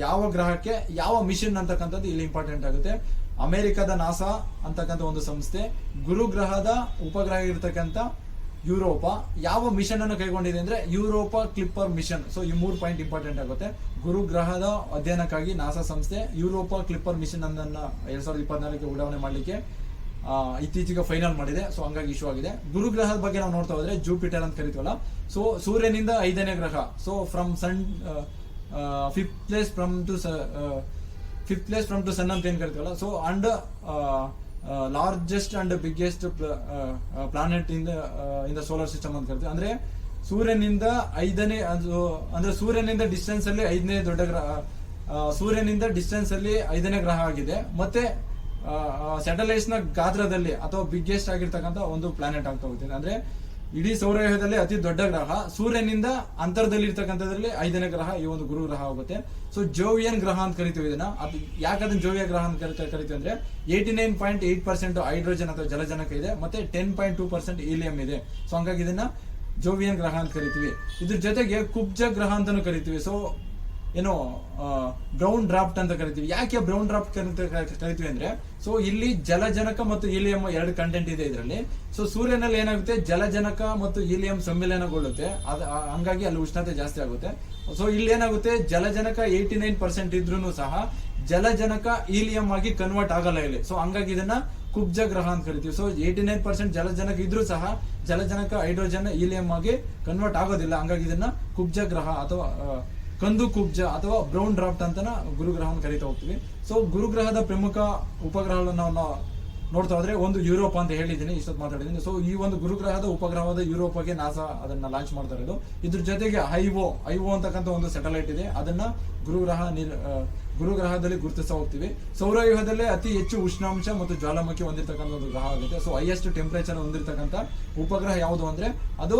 ಯಾವ ಗ್ರಹಕ್ಕೆ ಯಾವ ಮಿಷನ್ ಅಂತಕ್ಕಂಥದ್ದು ಇಲ್ಲಿ ಇಂಪಾರ್ಟೆಂಟ್ ಆಗುತ್ತೆ. ಅಮೆರಿಕದ ನಾಸಾ ಅಂತಕ್ಕಂಥ ಒಂದು ಸಂಸ್ಥೆ ಗುರುಗ್ರಹದ ಉಪಗ್ರಹ ಇರತಕ್ಕಂಥ ಯುರೋಪ ಯಾವ ಮಿಷನ್ ಅನ್ನು ಕೈಗೊಂಡಿದೆ ಅಂದ್ರೆ ಯುರೋಪ ಕ್ಲಿಪ್ಪರ್ ಮಿಷನ್. ಸೊ ಈ 3 ಪಾಯಿಂಟ್ ಇಂಪಾರ್ಟೆಂಟ್ ಆಗುತ್ತೆ. ಗುರುಗ್ರಹದ ಅಧ್ಯಯನಕ್ಕಾಗಿ ನಾಸಾ ಸಂಸ್ಥೆ ಯುರೋಪ ಕ್ಲಿಪ್ಪರ್ ಮಿಷನ್ ಅನ್ನ 2024ಕ್ಕೆ ಉಡಾವಣೆ ಮಾಡಲಿಕ್ಕೆ ಇತ್ತೀಚೆಗೆ ಫೈನಲ್ ಮಾಡಿದೆ. ಸೊ ಹಂಗಾಗಿ ಇಶ್ಯೂ ಆಗಿದೆ. ಗುರುಗ್ರಹದ ಬಗ್ಗೆ ನಾವು ನೋಡ್ತಾ ಹೋದ್ರೆ ಜೂಪಿಟರ್ ಅಂತ ಕರಿತೀವಲ್ಲ, ಸೊ ಸೂರ್ಯನಿಂದ 5ನೇ ಗ್ರಹ. So from sun fifth place from to sun ಅಂತ ಏನ್ ಕರಿತೀವಲ್ಲ. So and largest and biggest planet in the solar system ಅಂತ ಕರಿತೀವಿ. ಅಂದ್ರೆ ಸೂರ್ಯನಿಂದ 5ನೇ ಅಂದ್ರೆ ಸೂರ್ಯನಿಂದ ಡಿಸ್ಟೆನ್ಸ್ ಅಲ್ಲಿ 5ನೇ ದೊಡ್ಡ ಗ್ರಹ, ಸೂರ್ಯನಿಂದ ಡಿಸ್ಟೆನ್ಸ್ ಅಲ್ಲಿ 5ನೇ ಗ್ರಹ ಆಗಿದೆ. ಮತ್ತೆ ಸ್ಯಾಟಲೈಟ್ಸ್ ನ ಗಾತ್ರದಲ್ಲಿ ಅಥವಾ ಬಿಗ್ಗೆಸ್ಟ್ ಆಗಿರ್ತಕ್ಕಂಥ ಒಂದು ಪ್ಲಾನೆಟ್ ಆಗ್ತಾ ಹೋಗ್ತಿದೆ. ಅಂದ್ರೆ ಇಡೀ ಸೌರವ್ಯೂಹದಲ್ಲಿ ಅತಿ ದೊಡ್ಡ ಗ್ರಹ, ಸೂರ್ಯನಿಂದ ಅಂತರದಲ್ಲಿ ಇರ್ತಕ್ಕಂಥದ್ರಲ್ಲಿ 5ನೇ ಗ್ರಹ ಈ ಒಂದು ಗುರು ಗ್ರಹ ಆಗುತ್ತೆ. ಸೊ ಜೋವಿಯನ್ ಗ್ರಹ ಅಂತ ಕರಿತೀವಿ ಇದನ್ನ. ಅದು ಯಾಕಂದ್ರೆ ಜೋವಿಯ ಗ್ರಹ ಅಂತ ಕರಿತೀವಿ ಅಂದ್ರೆ 89.8% ಹೈಡ್ರೋಜನ್ ಅಥವಾ ಜಲಜನಕ ಇದೆ, ಮತ್ತೆ 10.2% ಹೀಲಿಯಂ ಇದೆ. ಸೊ ಹಂಗಾಗಿ ಇದನ್ನ ಜೋವಿಯನ್ ಗ್ರಹ ಅಂತ ಕರಿತೀವಿ. ಇದ್ರ ಜೊತೆಗೆ ಕುಬ್ಜ ಗ್ರಹ ಅಂತಾನು ಕರಿತೀವಿ. ಸೊ ಏನೋ ಬ್ರೌನ್ ಡ್ರಾಫ್ಟ್ ಅಂತ ಕರಿತೀವಿ. ಯಾಕೆ ಬ್ರೌನ್ ಡ್ರಾಫ್ಟ್ ಕರಿತೀವಿ ಅಂದ್ರೆ, ಸೊ ಇಲ್ಲಿ ಜಲಜನಕ ಮತ್ತು ಹೀಲಿಯಂ 2 ಕಂಟೆಂಟ್ ಇದೆ ಇದರಲ್ಲಿ. ಸೊ ಸೂರ್ಯನಲ್ಲಿ ಏನಾಗುತ್ತೆ, ಜಲಜನಕ ಮತ್ತು ಹೀಲಿಯಂ ಸಮ್ಮಿಲನಗೊಳ್ಳುತ್ತೆ, ಹಂಗಾಗಿ ಅಲ್ಲಿ ಉಷ್ಣತೆ ಜಾಸ್ತಿ ಆಗುತ್ತೆ. ಸೊ ಇಲ್ಲಿ ಏನಾಗುತ್ತೆ, ಜಲಜನಕ 89% ಇದ್ರೂ ಸಹ ಜಲಜನಕ ಹೀಲಿಯಂ ಆಗಿ ಕನ್ವರ್ಟ್ ಆಗಲ್ಲ ಇಲ್ಲಿ. ಸೊ ಹಂಗಾಗಿ ಇದನ್ನ ಕುಬ್ಜ ಗ್ರಹ ಅಂತ ಕರಿತೀವಿ. ಸೊ 89% ಜಲಜನಕ ಇದ್ರೂ ಸಹ ಜಲಜನಕ ಹೈಡ್ರೋಜನ್ ಹೀಲಿಯಂ ಆಗಿ ಕನ್ವರ್ಟ್ ಆಗೋದಿಲ್ಲ, ಹಂಗಾಗಿ ಇದನ್ನ ಕುಬ್ಜ ಗ್ರಹ ಅಥವಾ ಕಂದು ಕುಬ್ಜ ಅಥವಾ ಬ್ರೌನ್ ಡ್ರಾಫ್ಟ್ ಅಂತ ಗುರುಗ್ರಹವನ್ನು ಕರೀತಾ ಹೋಗ್ತೀವಿ. ಸೊ ಗುರುಗ್ರಹದ ಪ್ರಮುಖ ಉಪಗ್ರಹಗಳನ್ನು ನಾವು ನೋಡ್ತಾ ಹೋದ್ರೆ ಒಂದು ಯುರೋಪ್ ಅಂತ ಹೇಳಿದ್ದೀನಿ, ಇಷ್ಟೊತ್ತು ಮಾತಾಡಿದ್ದೀನಿ. ಸೊ ಈ ಒಂದು ಗುರುಗ್ರಹದ ಉಪಗ್ರಹವಾದ ಯುರೋಪ್ಗೆ ನಾಸಾ ಅದನ್ನ ಲಾಂಚ್ ಮಾಡ್ತಾ ಇರೋದು. ಇದ್ರ ಜೊತೆಗೆ ಐವೋ ಅಂತಕ್ಕಂಥ ಒಂದು ಸ್ಯಾಟಲೈಟ್ ಇದೆ, ಅದನ್ನ ಗುರುಗ್ರಹದಲ್ಲಿ ಗುರುತಿಸ್ತಾ ಹೋಗ್ತೀವಿ. ಸೌರವ್ಯೂಹದಲ್ಲೇ ಅತಿ ಹೆಚ್ಚು ಉಷ್ಣಾಂಶ ಮತ್ತು ಜ್ವಾಲಾಮುಖಿ ಹೊಂದಿರತಕ್ಕಂಥ ಒಂದು ಗ್ರಹ ಆಗುತ್ತೆ. ಸೊ ಹೈಯೆಸ್ಟ್ ಟೆಂಪರೇಚರ್ ಹೊಂದಿರತಕ್ಕಂಥ ಉಪಗ್ರಹ ಯಾವುದು ಅಂದ್ರೆ ಅದು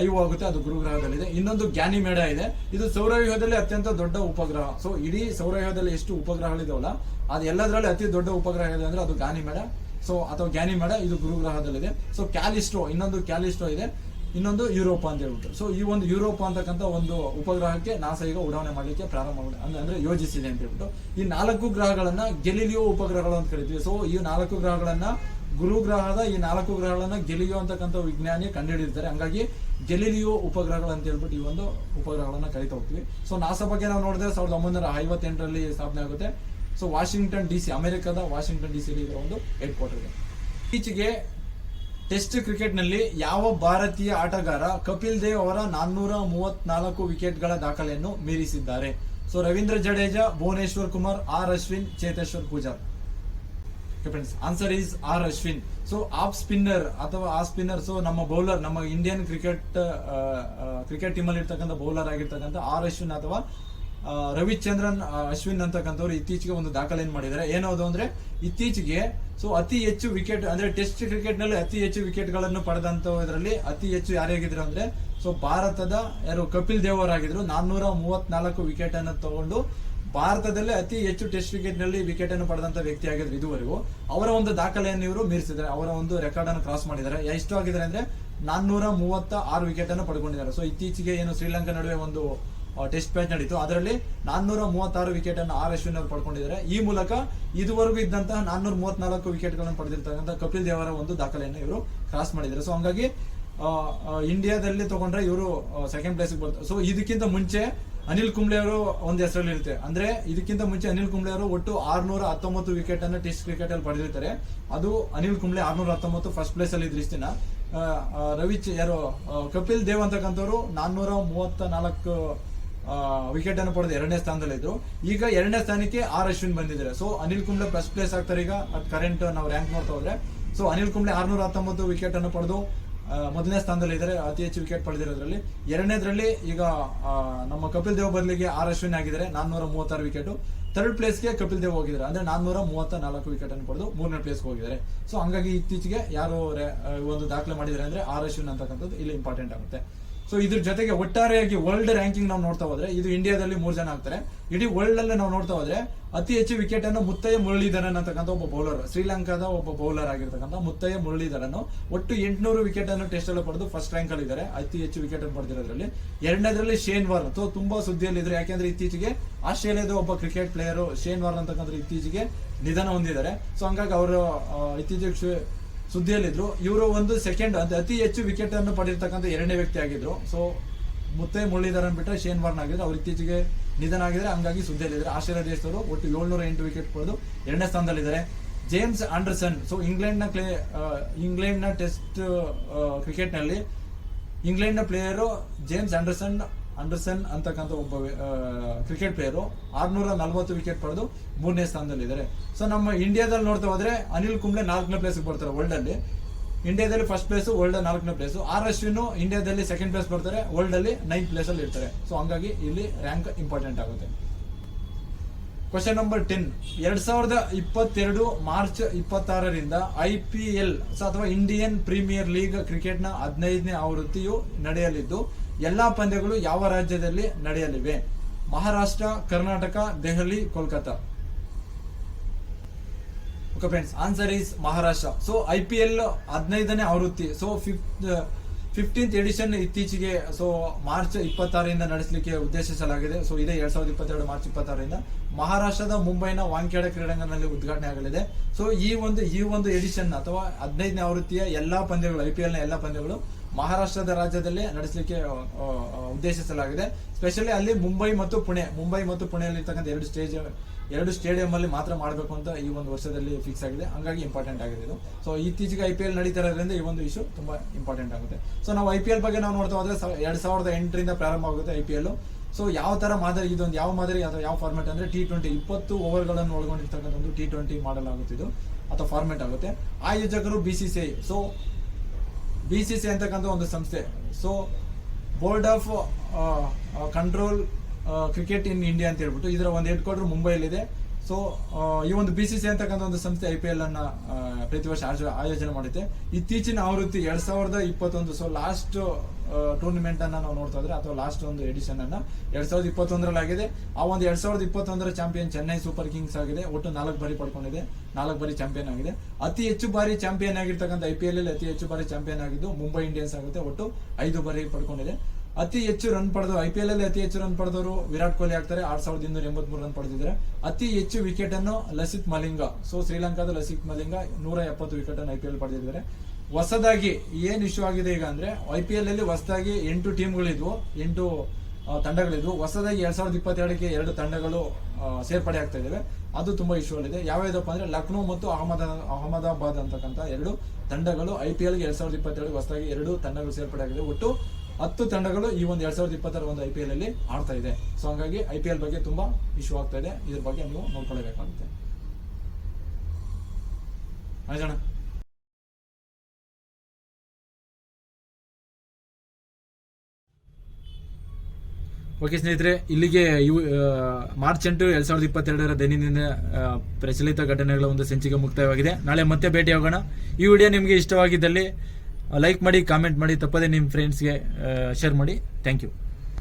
ಐವೋ ಆಗುತ್ತೆ, ಅದು ಗುರುಗ್ರಹದಲ್ಲಿದೆ. ಇನ್ನೊಂದು ಗ್ಯಾನಿಮೇಡ ಇದೆ, ಇದು ಸೌರವ್ಯೂಹದಲ್ಲಿ ಅತ್ಯಂತ ದೊಡ್ಡ ಉಪಗ್ರಹ. ಸೊ ಇಡೀ ಸೌರವ್ಯೂಹದಲ್ಲಿ ಎಷ್ಟು ಉಪಗ್ರಹಗಳಿದಾವಲ್ಲ ಅದು ಎಲ್ಲದರಲ್ಲಿ ಅತಿ ದೊಡ್ಡ ಉಪಗ್ರಹ ಇದೆ ಅಂದ್ರೆ ಅದು ಗ್ಯಾನಿಮೇಡ. ಸೊ ಅಥವಾ ಗ್ಯಾನಿಮೇಡ, ಇದು ಗುರುಗ್ರಹದಲ್ಲಿದೆ. ಸೊ ಇನ್ನೊಂದು ಕ್ಯಾಲಿಸ್ಟೋ ಇದೆ, ಇನ್ನೊಂದು ಯುರೋಪ ಅಂತ ಹೇಳ್ಬಿಟ್ಟು. ಸೊ ಈ ಒಂದು ಯುರೋಪ ಅಂತಕ್ಕಂಥ ಒಂದು ಉಪಗ್ರಹಕ್ಕೆ ನಾಸಾ ಈಗ ಉಡಾವಣೆ ಮಾಡಲಿಕ್ಕೆ ಪ್ರಾರಂಭ ಅಂದ್ರೆ ಯೋಜಿಸಿದೆ ಅಂತ ಹೇಳ್ಬಿಟ್ಟು. ಈ 4 ಗ್ರಹಗಳನ್ನ ಗೆಲಿಲಿಯೋ ಉಪಗ್ರಹಗಳು ಅಂತ ಕರಿತೀವಿ. ಸೊ ಈ 4 ಗ್ರಹಗಳನ್ನ ಗುರುಗ್ರಹದ ಈ 4 ಗ್ರಹಗಳನ್ನ ಗೆಲಿಲಿಯೋ ಅಂತಕ್ಕಂಥ ವಿಜ್ಞಾನಿ ಕಂಡುಹಿಡಿದಿದ್ದಾರೆ, ಹಂಗಾಗಿ ಗೆಲಿಲಿಯೋ ಉಪಗ್ರಹಗಳು ಅಂತ ಹೇಳ್ಬಿಟ್ಟು ಈ ಒಂದು ಉಪಗ್ರಹಗಳನ್ನ ಕರಿತಾ ಹೋಗ್ತೀವಿ. ಸೊ ನಾಸಾ ಬಗ್ಗೆ ನಾವು ನೋಡಿದ್ರೆ 1958ರಲ್ಲಿ ಸ್ಥಾಪನೆ ಆಗುತ್ತೆ. ಸೊ ವಾಷಿಂಗ್ಟನ್ DC, ಅಮೆರಿಕದ ವಾಷಿಂಗ್ಟನ್ DC ಇದರ ಒಂದು ಹೆಡ್ ಕ್ವಾರ್ಟರ್ ಇದೆ. ಇತ್ತೀಚೆಗೆ ಟೆಸ್ಟ್ ಕ್ರಿಕೆಟ್ ನಲ್ಲಿ ಯಾವ ಭಾರತೀಯ ಆಟಗಾರ ಕಪಿಲ್ ದೇವ್ ಅವರ 434 ವಿಕೆಟ್ಗಳ ದಾಖಲೆಯನ್ನು ಮೀರಿಸಿದ್ದಾರೆ? So Ravindra Jadeja, Bhuvneshwar Kumar, R Ashwin, Cheteshwar Pujara. Friends, answer is R Ashwin. So off spinner ಅಥವಾ ಆ ಸ್ಪಿನ್ನರ್, ಸೊ ನಮ್ಮ ಬೌಲರ್, ನಮ್ಮ ಇಂಡಿಯನ್ ಕ್ರಿಕೆಟ್ ಟೀಮ್ ಅಲ್ಲಿ ಇರ್ತಕ್ಕಂಥ ಬೌಲರ್ ಆಗಿರ್ತಕ್ಕಂಥ ಆರ್ ಅಶ್ವಿನ್ ಅಥವಾ ರವಿಚಂದ್ರನ್ ಅಶ್ವಿನ್ ಅಂತಕ್ಕಂಥವ್ರು ಇತ್ತೀಚೆಗೆ ಒಂದು ದಾಖಲೆಯನ್ನು ಮಾಡಿದ್ದಾರೆ. ಏನದು ಅಂದ್ರೆ ಇತ್ತೀಚೆಗೆ ಸೊ ಅತಿ ಹೆಚ್ಚು ವಿಕೆಟ್ ಅಂದ್ರೆ ಟೆಸ್ಟ್ ಕ್ರಿಕೆಟ್ ನಲ್ಲಿ ಅತಿ ಹೆಚ್ಚು ವಿಕೆಟ್ ಗಳನ್ನು ಪಡೆದಂತದ್ರಲ್ಲಿ ಅತಿ ಹೆಚ್ಚು ಯಾರಾಗಿದ್ರು ಅಂದ್ರೆ ಸೊ ಭಾರತದ ಕಪಿಲ್ ದೇವ್ ಅವರಾಗಿದ್ರು. 434 ವಿಕೆಟ್ ಅನ್ನು ತಗೊಂಡು ಭಾರತದಲ್ಲೇ ಅತಿ ಹೆಚ್ಚು ಟೆಸ್ಟ್ ಕ್ರಿಕೆಟ್ ನಲ್ಲಿ ವಿಕೆಟ್ ಅನ್ನು ಪಡೆದಂತ ವ್ಯಕ್ತಿ ಆಗಿದ್ರು ಇದುವರೆಗೂ. ಅವರ ಒಂದು ದಾಖಲೆಯನ್ನು ಇವರು ಮೀರಿಸಿದ್ದಾರೆ, ಅವರ ಒಂದು ರೆಕಾರ್ಡ್ ಅನ್ನು ಕ್ರಾಸ್ ಮಾಡಿದ್ದಾರೆ. ಎಷ್ಟು ಆಗಿದ್ದಾರೆ ಅಂದ್ರೆ 436 ವಿಕೆಟ್ ಅನ್ನು ಪಡ್ಕೊಂಡಿದ್ದಾರೆ. ಸೊ ಇತ್ತೀಚೆಗೆ ಏನು ಶ್ರೀಲಂಕಾ ನಡುವೆ ಒಂದು ಟೆಸ್ಟ್ ಮ್ಯಾಚ್ ನಡೀತು, ಅದರಲ್ಲಿ 436 ವಿಕೆಟ್ ಅನ್ನು ಆರ್ ಅಶ್ವಿನ್ ಅವರು ಪಡ್ಕೊಂಡಿದ್ದಾರೆ. ಈ ಮೂಲಕ ಇದುವರೆಗೂ ಇದ್ದಂತಹ 434 ವಿಕೆಟ್ ಗಳನ್ನು ಪಡೆದಿರ್ತಕ್ಕಂಥ ಕಪಿಲ್ ದೇವ್ ಅವರ ಒಂದು ದಾಖಲೆಯನ್ನು ಇವರು ಕ್ರಾಸ್ ಮಾಡಿದ್ದಾರೆ. ಸೊ ಹಂಗಾಗಿ ಇಂಡಿಯಾದಲ್ಲಿ ತಗೊಂಡ್ರೆ ಇವರು ಸೆಕೆಂಡ್ ಪ್ಲೇಸ್ ಬರ್ತಾರೆ. ಸೊ ಇದಕ್ಕಿಂತ ಮುಂಚೆ ಅನಿಲ್ ಕುಂಬ್ಳೆ ಅವರು ಒಂದು ಹೆಸರಲ್ಲಿ ಇರುತ್ತೆ. ಅಂದ್ರೆ ಇದಕ್ಕಿಂತ ಮುಂಚೆ ಅನಿಲ್ ಕುಂಬ್ಳೆ ಅವರು ಒಟ್ಟು 619 ವಿಕೆಟ್ ಅನ್ನು ಟೆಸ್ಟ್ ಕ್ರಿಕೆಟ್ ಅಲ್ಲಿ ಪಡೆದಿರ್ತಾರೆ. ಅದು ಅನಿಲ್ ಕುಂಬ್ಳೆ 619 ಫಸ್ಟ್ ಪ್ಲೇಸ್ ಅಲ್ಲಿ ಇದ್ರು ಇಷ್ಟಿನ. ಕಪಿಲ್ ದೇವ್ ಅಂತಕ್ಕಂಥವ್ರು 434 ವಿಕೆಟ್ ಅನ್ನು ಪಡೆದು 2ನೇ ಸ್ಥಾನದಲ್ಲಿ ಇದ್ರು. ಈಗ 2ನೇ ಸ್ಥಾನಕ್ಕೆ ಆರ್ ಅಶ್ವಿನ್ ಬಂದಿದ್ದಾರೆ. So Anil Kumble first place ಆಗ್ತಾರೆ ಈಗ ಕರೆಂಟ್ ನಾವು ರ್ಯಾಂಕ್ ಮಾಡ್ತಾ ಹೋದ್ರೆ. ಸೊ ಅನಿಲ್ ಕುಂಬ್ಳೆ 619 ವಿಕೆಟ್ ಅನ್ನು ಪಡೆದು ಮೊದಲನೇ ಸ್ಥಾನದಲ್ಲಿ ಇದ್ದಾರೆ, ಅತಿ ಹೆಚ್ಚು ವಿಕೆಟ್ ಪಡೆದಿರೋದ್ರಲ್ಲಿ. 2ನೇದ್ರಲ್ಲಿ ಈಗ ನಮ್ಮ ಕಪಿಲ್ ದೇವ್ ಬದಲಿಗೆ ಆರ್ ಅಶ್ವಿನ್ ಆಗಿದ್ದಾರೆ 436 ವಿಕೆಟ್. ಥರ್ಡ್ ಪ್ಲೇಸ್ಗೆ ಕಪಿಲ್ ದೇವ್ ಹೋಗಿದ್ದಾರೆ, ಅಂದ್ರೆ 434 ವಿಕೆಟ್ ಅನ್ನು ಪಡೆದು 3ನೇ ಪ್ಲೇಸ್ಗೆ ಹೋಗಿದ್ದಾರೆ. ಸೊ ಹಂಗಾಗಿ ಇತ್ತೀಚೆಗೆ ಯಾರು ಒಂದು ದಾಖಲೆ ಮಾಡಿದ್ದಾರೆ ಅಂದ್ರೆ ಆರ್ ಅಶ್ವಿನ್ ಅಂತಕ್ಕಂಥದ್ದು ಇಲ್ಲಿ ಇಂಪಾರ್ಟೆಂಟ್ ಆಗುತ್ತೆ. ಸೊ ಇದ್ರ ಜೊತೆಗೆ ಒಟ್ಟಾರೆಯಾಗಿ ವರ್ಲ್ಡ್ ರ್ಯಾಂಕಿಂಗ್ ನಾವು ನೋಡ್ತಾ ಹೋದ್ರೆ ಇದು ಇಂಡಿಯಾದಲ್ಲಿ 3 ಜನ ಆಗ್ತಾರೆ. ಇಡೀ ವರ್ಲ್ಡ್ ಅಲ್ಲಿ ನಾವು ನೋಡ್ತಾ ಹೋದ್ರೆ ಅತಿ ಹೆಚ್ಚು ವಿಕೆಟ್ ಅನ್ನು ಮುತ್ತಯ್ಯ ಮುರಳೀಧರನ್ ಅಂತಕ್ಕಂಥ ಒಬ್ಬ ಬೌಲರ್, ಶ್ರೀಲಂಕಾದ ಒಬ್ಬ ಬೌಲರ್ ಆಗಿರ್ತಕ್ಕಂಥ ಮುತ್ತಯ್ಯ ಮುರಳೀಧರನ್ ಒಟ್ಟು 800 ವಿಕೆಟ್ ಅನ್ನು ಟೆಸ್ಟ್ ಅಲ್ಲಿ ಪಡೆದು ಫಸ್ಟ್ ರ್ಯಾಂಕ್ ಅಲ್ಲಿ ಇದ್ದಾರೆ, ಅತಿ ಹೆಚ್ಚು ವಿಕೆಟ್ ಅನ್ನು ಪಡೆದಿರೋದ್ರಲ್ಲಿ. ಎರಡನೇದ್ರಲ್ಲಿ ಶೇನ್ ವಾರ್ನ್ ತುಂಬಾ ಸುದ್ದಿಯಲ್ಲಿ ಇದ್ರೆ, ಯಾಕೆಂದ್ರೆ ಇತ್ತೀಚೆಗೆ ಆಸ್ಟ್ರೇಲಿಯಾದ ಒಬ್ಬ ಕ್ರಿಕೆಟ್ ಪ್ಲೇಯರ್ ಶೇನ್ ವಾರ್ನ್ ಅಂತಕ್ಕಂಥ ಇತ್ತೀಚೆಗೆ ನಿಧನ ಹೊಂದಿದ್ದಾರೆ. ಸೊ ಹಂಗಾಗಿ ಅವರು ಇತ್ತೀಚೆಗೆ ಸುದ್ದಿಯಲ್ಲಿದ್ರು. ಇವರು ಒಂದು ಸೆಕೆಂಡ್ ಅಂತ ಅತಿ ಹೆಚ್ಚು ವಿಕೆಟ್ ಅನ್ನು ಪಡೆದಿರ್ತಕ್ಕಂಥ 2ನೇ ವ್ಯಕ್ತಿ ಆಗಿದ್ರು. ಸೊ ಮುತ್ತಯ್ಯ ಮುರಳೀಧರನ್ ಬಿಟ್ಟರೆ ಶೇನ್ ವಾರ್ನ್ ಆಗಿದ್ರು, ಅವ್ರು ಇತ್ತೀಚೆಗೆ ನಿಧನ ಆಗಿದ್ರೆ, ಹಂಗಾಗಿ ಸುದ್ದಿಯಲ್ಲಿದ್ದಾರೆ. ಆಸ್ಟ್ರೇಲಿಯಾ ದೇಶದವರು ಒಟ್ಟು 708 ವಿಕೆಟ್ ಪಡೆದು 2ನೇ ಸ್ಥಾನದಲ್ಲಿದ್ದಾರೆ. ಜೇಮ್ಸ್ ಆಂಡರ್ಸನ್, ಸೊ ಇಂಗ್ಲೆಂಡ್ನ ಟೆಸ್ಟ್ ಕ್ರಿಕೆಟ್ ನಲ್ಲಿ ಇಂಗ್ಲೆಂಡ್ನ ಪ್ಲೇಯರು ಜೇಮ್ಸ್ ಆಂಡರ್ಸನ್ ಅಂತಕ್ಕಂಥ ಒಬ್ಬ ಕ್ರಿಕೆಟ್ ಪ್ಲೇಯರು 640 ವಿಕೆಟ್ ಪಡೆದು 3ನೇ ಸ್ಥಾನದಲ್ಲಿದ್ದಾರೆ. ಸೊ ನಮ್ಮ ಇಂಡಿಯಾದಲ್ಲಿ ನೋಡ್ತಾ ಹೋದ್ರೆ ಅನಿಲ್ ಕುಂಬ್ಳೆ 4ನೇ ಪ್ಲೇಸ್ ಬರ್ತಾರೆ ವರ್ಲ್ಡ್ ಅಲ್ಲಿ. ಇಂಡಿಯಾದಲ್ಲಿ ಫಸ್ಟ್ ಪ್ಲೇಸ್, ವರ್ಲ್ಡ್ 4ನೇ ಪ್ಲೇಸ್. ಅಶ್ವಿನ್ ಇಂಡಿಯಾದಲ್ಲಿ ಸೆಕೆಂಡ್ ಪ್ಲೇಸ್ ಬರ್ತಾರೆ, ವರ್ಲ್ಡ್ ಅಲ್ಲಿ 9th ಪ್ಲೇಸ್ ಅಲ್ಲಿ ಇರ್ತಾರೆ. ಸೊ ಹಂಗಾಗಿ ಇಲ್ಲಿ ರ್ಯಾಂಕ್ ಇಂಪಾರ್ಟೆಂಟ್ ಆಗುತ್ತೆ. ಕ್ವಶನ್ ನಂಬರ್ 10, 2022 ಮಾರ್ಚ್ 26ರಿಂದ IPL ಅಥವಾ ಇಂಡಿಯನ್ ಪ್ರೀಮಿಯರ್ ಲೀಗ್ ಕ್ರಿಕೆಟ್ ನ 15ನೇ ಆವೃತ್ತಿಯು ನಡೆಯಲಿದ್ದು ಎಲ್ಲಾ ಪಂದ್ಯಗಳು ಯಾವ ರಾಜ್ಯದಲ್ಲಿ ನಡೆಯಲಿವೆ? Maharashtra, Karnataka, Delhi, Kolkata. Okay friends, answer is Maharashtra. So IPL 15ನೇ ಆವೃತ್ತಿ, ಸೊ 15th ಎಡಿಷನ್ ಇತ್ತೀಚೆಗೆ ಮಾರ್ಚ್ 26ರಿಂದ ನಡೆಸಲಿಕ್ಕೆ ಉದ್ದೇಶಿಸಲಾಗಿದೆ. ಸೊ ಇದೇ 2022 ಮಾರ್ಚ್ 26ರಿಂದ ಮಹಾರಾಷ್ಟ್ರದ ಮುಂಬೈನ ವಾಂಖೇಡೆ ಕ್ರೀಡಾಂಗಣದಲ್ಲಿ ಉದ್ಘಾಟನೆ ಆಗಲಿದೆ. ಸೊ ಈ ಒಂದು ಎಡಿಷನ್ ಅಥವಾ 15ನೇ ಆವೃತ್ತಿಯ ಎಲ್ಲಾ ಪಂದ್ಯಗಳು, IPL ನ ಎಲ್ಲಾ ಪಂದ್ಯಗಳು ಮಹಾರಾಷ್ಟ್ರದ ರಾಜ್ಯದಲ್ಲೇ ನಡೆಸಲಿಕ್ಕೆ ಉದ್ದೇಶಿಸಲಾಗಿದೆ. ಸ್ಪೆಷಲಿ ಅಲ್ಲಿ ಮುಂಬೈ ಮತ್ತು ಪುಣೆಯಲ್ಲಿ ಇರ್ತಕ್ಕಂಥ 2 ಸ್ಟೇಡಿಯಂ ಅಲ್ಲಿ ಮಾತ್ರ ಮಾಡಬೇಕು ಅಂತ ಈ ಒಂದು ವರ್ಷದಲ್ಲಿ ಫಿಕ್ಸ್ ಆಗಿದೆ. ಹಂಗಾಗಿ ಇಂಪಾರ್ಟೆಂಟ್ ಆಗಿದೆ ಇದು. ಸೊ ಇತ್ತೀಚೆಗೆ IPL ನಡೀತಾ ಇರೋದ್ರಿಂದ ಈ ಒಂದು ಇಶ್ಯೂ ತುಂಬಾ ಇಂಪಾರ್ಟೆಂಟ್ ಆಗುತ್ತೆ. ಸೊ ನಾವು IPL ಬಗ್ಗೆ ನಾವು ನೋಡ್ತಾ ಹೋದ್ರೆ 2008ರಿಂದ ಪ್ರಾರಂಭ ಆಗುತ್ತೆ IPL. ಸೊ ಯಾವ ತರ ಮಾದರಿ, ಇದೊಂದು ಯಾವ ಮಾದರಿ ಅಥವಾ ಯಾವ ಫಾರ್ಮೆಟ್ ಅಂದ್ರೆ T20 20 ಓವರ್ಗಳನ್ನು ಒಳಗೊಂಡಿರ್ತಕ್ಕಂಥ ಒಂದು T20 ಮಾಡಲ್ ಆಗುತ್ತೆ ಇದು, ಅಥವಾ ಫಾರ್ಮೆಟ್ ಆಗುತ್ತೆ. ಆಯೋಜಕರು BCCI. ಸೊ BCCI ಅಂತಕ್ಕಂಥ ಒಂದು ಸಂಸ್ಥೆ, so board of control cricket in India ಅಂತ ಹೇಳ್ಬಿಟ್ಟು, ಇದರ ಒಂದು ಹೆಡ್ ಕ್ವಾರ್ಟರ್ ಮುಂಬೈಲಿದೆ. ಸೊ ಈ ಒಂದು BCCI ಅಂತಕ್ಕಂಥ ಒಂದು ಸಂಸ್ಥೆ IPL ಅನ್ನ ಪ್ರತಿ ವರ್ಷ ಆಯೋಜನೆ ಮಾಡುತ್ತೆ. ಇತ್ತೀಚಿನ ಆವೃತ್ತಿ 2021, ಸೊ ಲಾಸ್ಟ್ ಟೂರ್ನಿಮೆಂಟ್ ಅನ್ನ ನಾವು ನೋಡ್ತಾ ಇದ್ರೆ, ಅಥವಾ ಲಾಸ್ಟ್ ಒಂದು ಎಡಿಷನ್ ಅನ್ನ 2021ರಲ್ಲಿ ಆಗಿದೆ. ಆ ಒಂದು 2021ರ ಚಾಂಪಿಯನ್ ಚೆನ್ನೈ ಸೂಪರ್ ಕಿಂಗ್ಸ್ ಆಗಿದೆ. ಒಟ್ಟು 4 ಬಾರಿ ಪಡ್ಕೊಂಡಿದೆ, 4 ಬಾರಿ ಚಾಂಪಿಯನ್ ಆಗಿದೆ. ಅತಿ ಹೆಚ್ಚು ಬಾರಿ ಚಾಂಪಿಯನ್ ಆಗಿರ್ತಕ್ಕಂಥ IPL ಅಲ್ಲಿ ಅತಿ ಹೆಚ್ಚು ಬಾರಿ ಚಾಂಪಿಯನ್ ಆಗಿದ್ದು ಮುಂಬೈ ಇಂಡಿಯನ್ಸ್ ಆಗುತ್ತೆ, ಒಟ್ಟು 5 ಬಾರಿ ಪಡ್ಕೊಂಡಿದೆ. ಅತಿ ಹೆಚ್ಚು ರನ್ ಪಡೆದವರು IPL ಅಲ್ಲಿ ಅತಿ ಹೆಚ್ಚು ರನ್ ಪಡೆದವರು ವಿರಾಟ್ ಕೊಹ್ಲಿ ಆಗ್ತಾರೆ, 6283 ರನ್ ಪಡೆದಿದ್ದಾರೆ. ಅತಿ ಹೆಚ್ಚು ವಿಕೆಟ್ ಅನ್ನು ಲಸಿತ್ ಮಲಿಂಗ, ಸೊ ಶ್ರೀಲಂಕಾದ ಲಸಿತ್ ಮಲಿಂಗ 170 ವಿಕೆಟ್ ಅನ್ನು IPL ಪಡೆದಿದ್ದಾರೆ. ಹೊಸದಾಗಿ ಏನ್ ಇಶ್ಯೂ ಆಗಿದೆ ಈಗ ಅಂದ್ರೆ, IPL ಅಲ್ಲಿ ಹೊಸದಾಗಿ 8 ಟೀಮ್ಗಳಿದ್ವು, 8 ತಂಡಗಳಿದ್ವು. ಹೊಸದಾಗಿ 2022ಕ್ಕೆ 2 ತಂಡಗಳು ಸೇರ್ಪಡೆ ಆಗ್ತಾ ಇದಾವೆ. ಅದು ತುಂಬಾ ಇಶ್ಯೂ ಅಲ್ಲಿದೆ. ಯಾವ್ಯಾವ್ದಪ್ಪ ಅಂದ್ರೆ ಲಕ್ನೋ ಮತ್ತು ಅಹಮದಾಬಾದ್ ಅಂತಕ್ಕಂಥ 2 ತಂಡಗಳು IPL ಗೆ 2022 ಹೊಸದಾಗಿ 2 ತಂಡಗಳು ಸೇರ್ಪಡೆ ಆಗಿದೆ. ಒಟ್ಟು 10 ತಂಡಗಳು ಈ ಒಂದು 2020 ಒಂದು IPL ಅಲ್ಲಿ ಆಡ್ತಾ ಇದೆ. ಸೊ ಹಂಗಾಗಿ IPL ಬಗ್ಗೆ ತುಂಬಾ ಇಶ್ಯೂ ಆಗ್ತಾ ಇದೆ. ಇದ್ರ ಬಗ್ಗೆ ನೀವು ನೋಡ್ಕೊಳ್ಳಬೇಕಾಗುತ್ತೆ. ಆಯ್ತಣ್ಣ. ಓಕೆ ಸ್ನೇಹಿತರೆ, ಇಲ್ಲಿಗೆ ಮಾರ್ಚ್ 8, 2022 ದೈನಂದಿನ ಪ್ರಚಲಿತ ಘಟನೆಗಳ ಒಂದು ಸಂಚಿಕೆ ಮುಕ್ತಾಯವಾಗಿದೆ. ನಾಳೆ ಮತ್ತೆ ಭೇಟಿಯಾಗೋಣ. ಈ ವಿಡಿಯೋ ನಿಮಗೆ ಇಷ್ಟವಾಗಿದ್ದಲ್ಲಿ ಲೈಕ್ ಮಾಡಿ, ಕಾಮೆಂಟ್ ಮಾಡಿ, ತಪ್ಪದೆ ನಿಮ್ಮ ಫ್ರೆಂಡ್ಸ್ಗೆ ಶೇರ್ ಮಾಡಿ. Thank you.